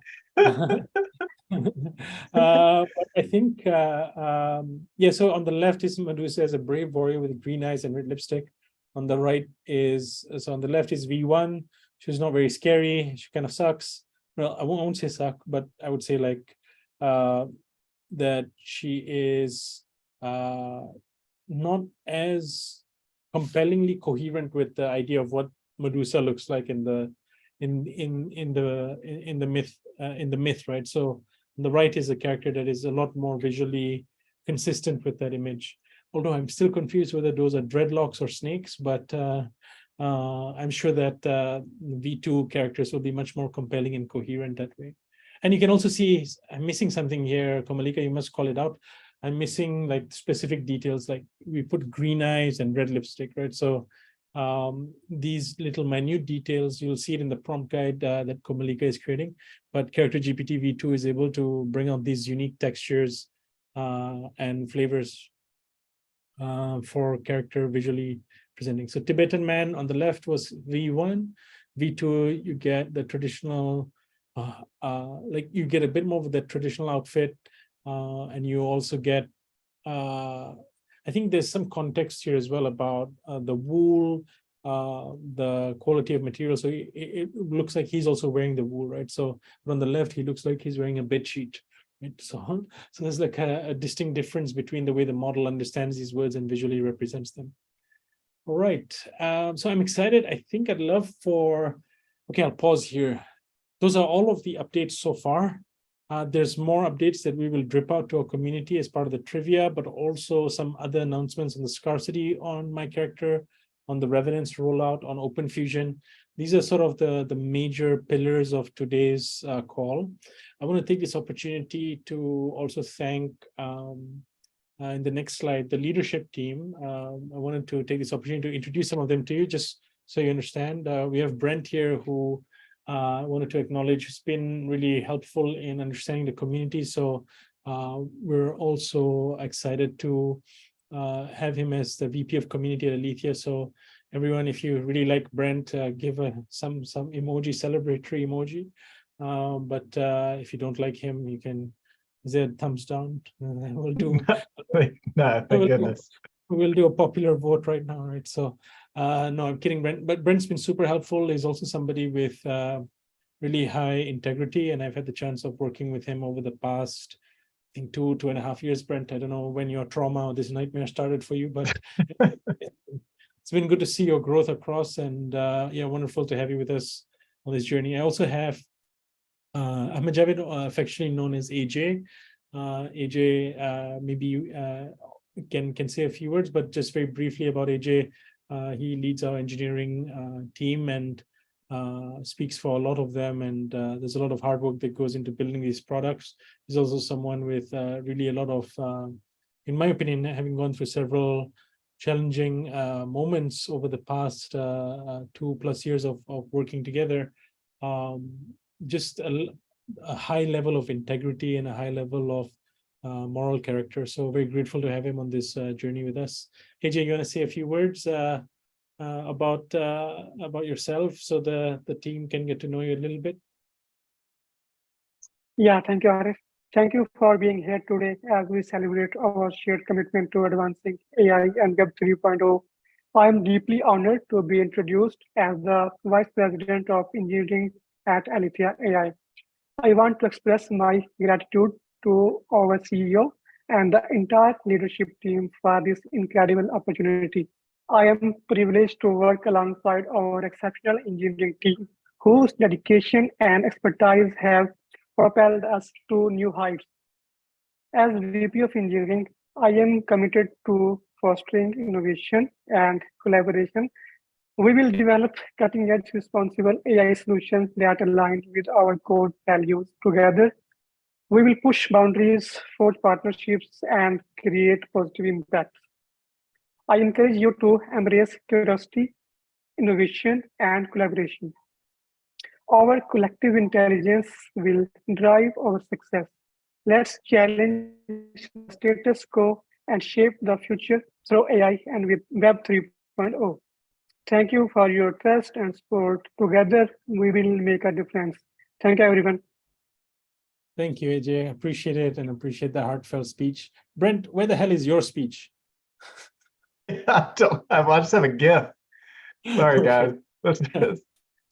But I think, yeah, so on the left is Medusa as a brave warrior with green eyes and red lipstick. On the right is, so on the left is V1. She's not very scary. She kind of sucks. Well, I won't say suck, but I would say like that she is not as compellingly coherent with the idea of what Medusa looks like in the myth, right? So on the right is a character that is a lot more visually consistent with that image. Although I'm still confused whether those are dreadlocks or snakes, but I'm sure that V2 characters will be much more compelling and coherent that way. And you can also see I'm missing something here, Komalika, you must call it out. I'm missing like specific details, like we put green eyes and red lipstick, right? So these little minute details, you'll see it in the prompt guide that Komalika is creating, but Character GPT v2 is able to bring out these unique textures and flavors for character visually presenting. So Tibetan man on the left was V1, V2, you get the traditional, like you get a bit more of the traditional outfit, and you also get, I think there's some context here as well about the wool, the quality of material. So it looks like he's also wearing the wool, right? So on the left, he looks like he's wearing a bed sheet, right? So there's like a distinct difference between the way the model understands these words and visually represents them. All right, so I'm excited. I think I'd love for, okay, I'll pause here. Those are all of the updates so far. There's more updates that we will drip out to our community as part of the trivia, but also some other announcements on the scarcity on my character, on the Revenance rollout, on OpenFusion. These are sort of the major pillars of today's call. I want to take this opportunity to also thank, in the next slide, the leadership team. I wanted to take this opportunity to introduce some of them to you, just so you understand. We have Brent here, who I wanted to acknowledge has been really helpful in understanding the community. So we're also excited to have him as the VP of Community at Alethea. So everyone, if you really like Brent, give some emoji, celebratory emoji. But if you don't like him, you can, is there a thumbs down? We'll do. No, thank goodness. We'll do a popular vote right now, right? So, no, I'm kidding, Brent. But Brent's been super helpful. He's also somebody with really high integrity, and I've had the chance of working with him over the past, I think, 2.5 years. Brent, I don't know when your trauma or this nightmare started for you, but it's been good to see your growth across, and yeah, wonderful to have you with us on this journey. I also have Ahmed Javed, affectionately known as AJ. AJ, maybe you can say a few words, but just very briefly about AJ. He leads our engineering team and speaks for a lot of them, and there's a lot of hard work that goes into building these products. He's also someone with really a lot of, in my opinion, having gone through several challenging moments over the past 2+ years of working together. Just a high level of integrity and a high level of moral character. So very grateful to have him on this journey with us. AJ, you want to say a few words about yourself so the team can get to know you a little bit? Yeah, thank you, Arif. Thank you for being here today as we celebrate our shared commitment to advancing AI and Web 3.0. I am deeply honored to be introduced as the Vice President of Engineering at Alethea AI. I want to express my gratitude to our CEO and the entire leadership team for this incredible opportunity. I am privileged to work alongside our exceptional engineering team, whose dedication and expertise have propelled us to new heights. As VP of Engineering, I am committed to fostering innovation and collaboration. We will develop cutting-edge responsible AI solutions that align with our core values. Together, we will push boundaries, forge partnerships, and create positive impact. I encourage you to embrace curiosity, innovation, and collaboration. Our collective intelligence will drive our success. Let's challenge the status quo and shape the future through AI and with Web 3.0. Thank you for your trust and support. Together, we will make a difference. Thank you, everyone. Thank you, AJ. I appreciate it and appreciate the heartfelt speech. Brent, where the hell is your speech? I just have a GIF. Sorry, guys. That's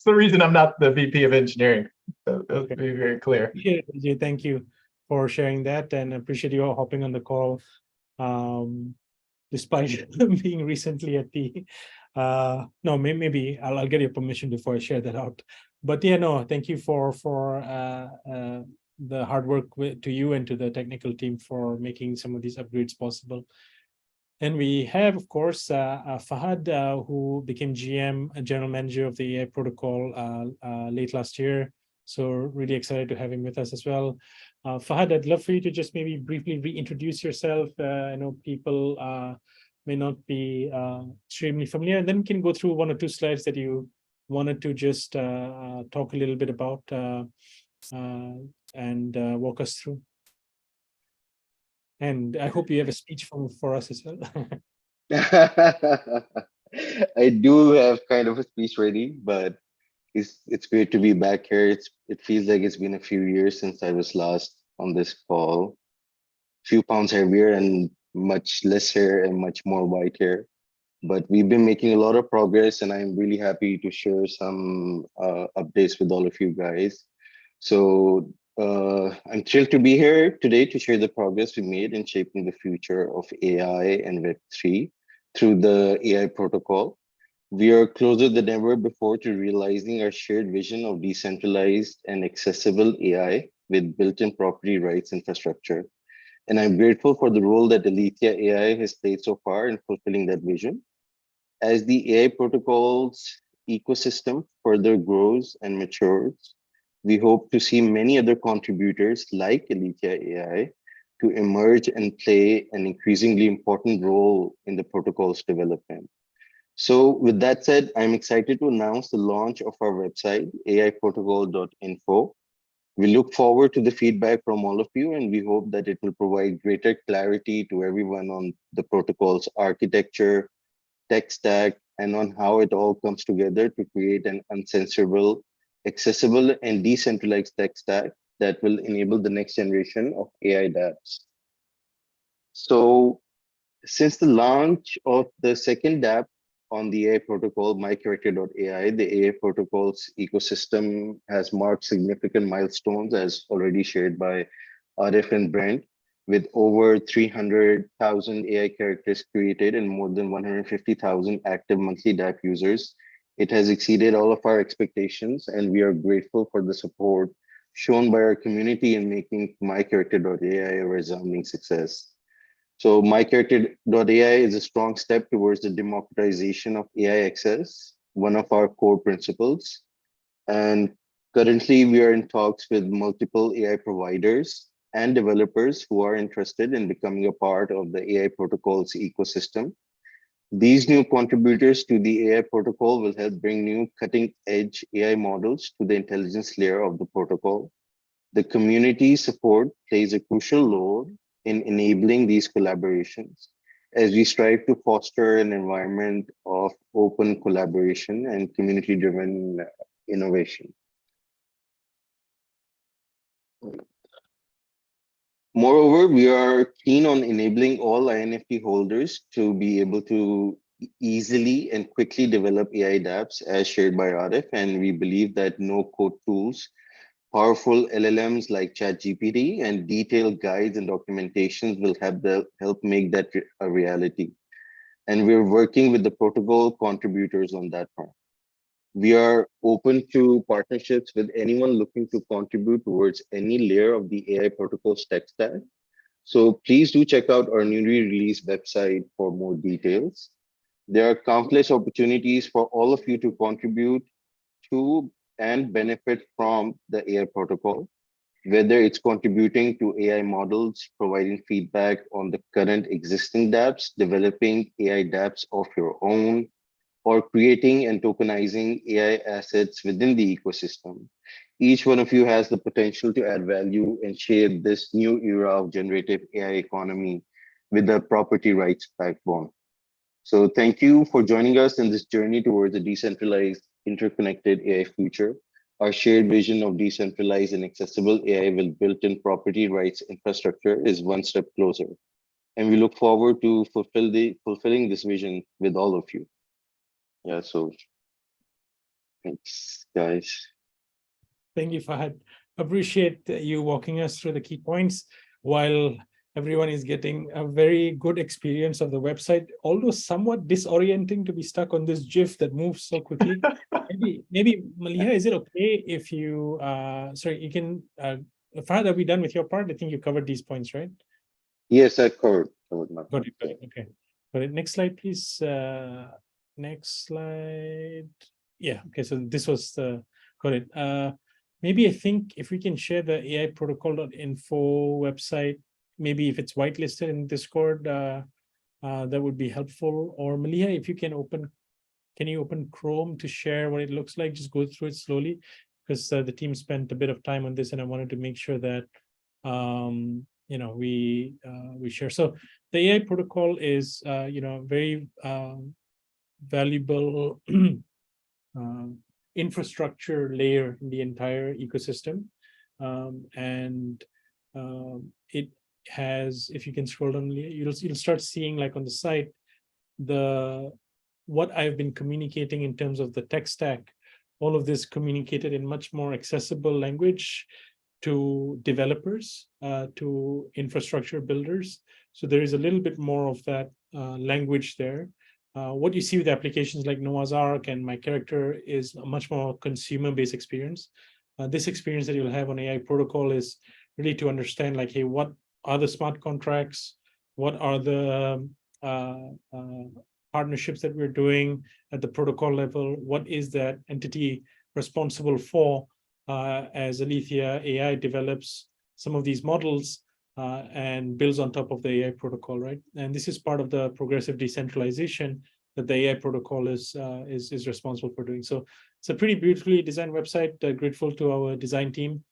the reason I'm not the VP of engineering. So let's be very clear. Appreciate it, AJ. Thank you for sharing that, and appreciate you all hopping on the call, despite being recently at the. No, maybe I'll get your permission before I share that out. But yeah, no, thank you for the hard work to you and to the technical team for making some of these upgrades possible. And we have, of course, Fahad, who became GM, General Manager of the AI protocol late last year. So really excited to have him with us as well. Fahad, I'd love for you to just maybe briefly reintroduce yourself. I know people may not be extremely familiar, and then we can go through 1 or 2 slides that you wanted to just talk a little bit about and walk us through. And I hope you have a speech for us as well. I do have kind of a speech ready, but it's great to be back here. It feels like it's been a few years since I was last on this call. Few pounds heavier and much less hair and much more white hair. But we've been making a lot of progress, and I'm really happy to share some updates with all of you guys. So I'm thrilled to be here today to share the progress we made in shaping the future of AI and Web3 through the AI protocol. We are closer than ever before to realizing our shared vision of decentralized and accessible AI with built-in property rights infrastructure. And I'm grateful for the role that Alethea AI has played so far in fulfilling that vision. As the AI protocol's ecosystem further grows and matures, we hope to see many other contributors like Alethea AI to emerge and play an increasingly important role in the protocol's development. So with that said, I'm excited to announce the launch of our website, aiprotocol.info. We look forward to the feedback from all of you, and we hope that it will provide greater clarity to everyone on the protocol's architecture, tech stack, and on how it all comes together to create an uncensorable, accessible, and decentralized tech stack that will enable the next generation of AI dApps. So Since the launch of the second dApp on the AI protocol, MyCharacter.ai, the AI protocols ecosystem has marked significant milestones, as already shared by Arif and Brent, with over 300,000 AI characters created and more than 150,000 active monthly dApp users. It has exceeded all of our expectations, and we are grateful for the support shown by our community in making MyCharacter.ai a resounding success. So MyCharacter.ai is a strong step towards the democratization of AI access, one of our core principles. And currently we are in talks with multiple AI providers and developers who are interested in becoming a part of the AI protocols ecosystem. These new contributors to the AI protocol will help bring new cutting-edge AI models to the intelligence layer of the protocol. The community support plays a crucial role in enabling these collaborations as we strive to foster an environment of open collaboration and community-driven innovation. Moreover, we are keen on enabling all INFT holders to be able to easily and quickly develop AI dApps as shared by Arif, and we believe that no-code tools, powerful LLMs like ChatGPT, and detailed guides and documentations will help make that a reality. And we're working with the protocol contributors on that front. We are open to partnerships with anyone looking to contribute towards any layer of the AI protocol tech stack. So please do check out our newly released website for more details. There are countless opportunities for all of you to contribute to and benefit from the AI protocol, whether it's contributing to AI models, providing feedback on the current existing dApps, developing AI dApps of your own, or creating and tokenizing AI assets within the ecosystem. Each one of you has the potential to add value and shape this new era of generative AI economy with a property rights backbone. So thank you for joining us in this journey towards a decentralized, interconnected AI future. Our shared vision of decentralized and accessible AI with built-in property rights infrastructure is one step closer. And we look forward to fulfilling this vision with all of you. Yeah, so thanks, guys. Thank you, Fahad. Appreciate you walking us through the key points while everyone is getting a very good experience of the website, although somewhat disorienting to be stuck on this GIF that moves so quickly. maybe Maliha, is it okay if you, sorry, you can, Fahad, are we done with your part? I think you covered these points, right? Yes, I covered my Got it, okay. Got it. Next slide, please. Next slide. Yeah, okay, so this was the, got it. Maybe I think if we can share the AI protocol.info website, maybe if it's whitelisted in Discord, that would be helpful. Or Maliha, if you can you open Chrome to share what it looks like? Just go through it slowly, because the team spent a bit of time on this, and I wanted to make sure that you know, we share. So the AI protocol is you know, very valuable infrastructure layer in the entire ecosystem, and it has, if you can scroll down, you'll start seeing, like on the site, what I've been communicating in terms of the tech stack, all of this communicated in much more accessible language to developers, to infrastructure builders. So there is a little bit more of that language there. What you see with applications like Noah's Ark and MyCharacter is a much more consumer-based experience. This experience that you'll have on AI protocol is really to understand, like, hey, what are the smart contracts? What are the partnerships that we're doing at the protocol level? What is that entity responsible for as Alethea AI develops some of these models and builds on top of the AI protocol, right? And this is part of the progressive decentralization that the AI protocol is responsible for doing. So it's a pretty beautifully designed website. Grateful to our design team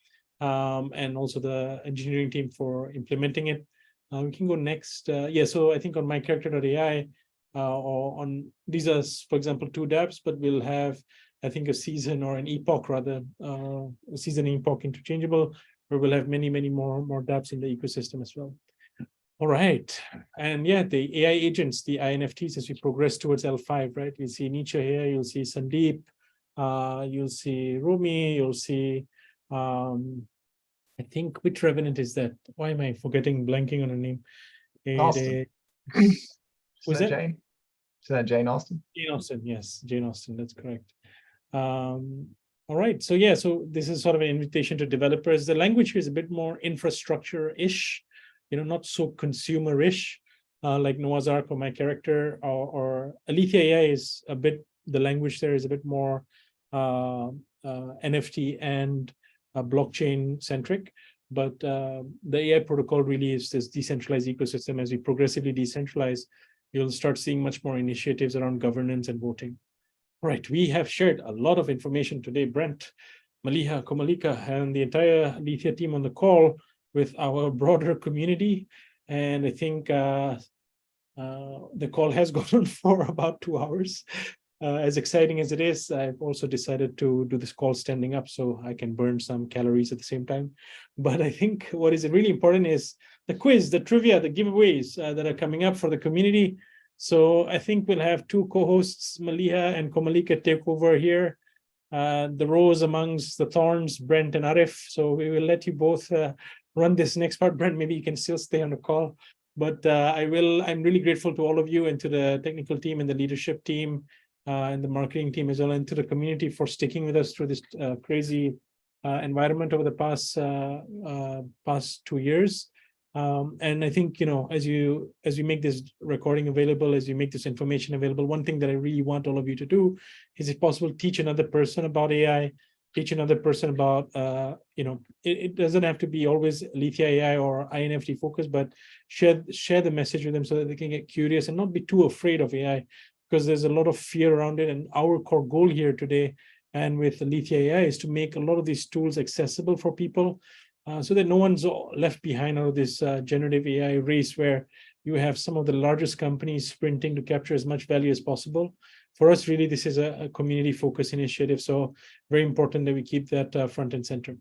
and also the engineering team for implementing it. We can go next. Yeah, so I think on MyCharacter.ai or on, these are, for example, 2 dApps, but we'll have, I think, a season or an epoch rather, a season epoch interchangeable, where we'll have many more dApps in the ecosystem as well. All right. And yeah, the AI agents, the INFTs, as we progress towards L5, right? You see Nietzsche here, you'll see Sandeep, you'll see Rumi, you'll see, I think, which Revenant is that? Why am I blanking on her name? Austin. Who's Is that? that Jane? Is that Jane Austen? Jane Austen, yes, Jane Austen, that's correct. All right, so yeah, so this is sort of an invitation to developers. The language here is a bit more infrastructure-ish, not so consumer-ish, like Noah's Ark or my character, or Alethea AI is a bit, the language there is a bit more NFT and blockchain-centric. But the AI protocol really is this decentralized ecosystem. As we progressively decentralize, you'll start seeing much more initiatives around governance and voting. Right, we have shared a lot of information today, Brent, Maliha, Komalika, and the entire Alethea team on the call with our broader community. And I think the call has gone on for about 2 hours. As exciting as it is, I've also decided to do this call standing up so I can burn some calories at the same time. But I think what is really important is the quiz, the trivia, the giveaways that are coming up for the community. So I think we'll have 2 co-hosts, Maliha and Komalika, take over here. The rose amongst the thorns, Brent and Arif. So we will let you both run this next part. Brent, maybe you can still stay on the call. But I'm really grateful to all of you and to the technical team and the leadership team and the marketing team as well, and to the community for sticking with us through this crazy environment over the past 2 years. And I think, as we make this recording available, as we make this information available, one thing that I really want all of you to do is, if possible, teach another person about AI, teach another person about, it doesn't have to be always Alethea AI or INFT focused, but share the message with them so that they can get curious and not be too afraid of AI, because there's a lot of fear around it. And our core goal here today, and with Alethea AI, is to make a lot of these tools accessible for people, so that no one's left behind out of this generative AI race, where you have some of the largest companies sprinting to capture as much value as possible. For us, really, this is a community-focused initiative, so very important that we keep that front and center.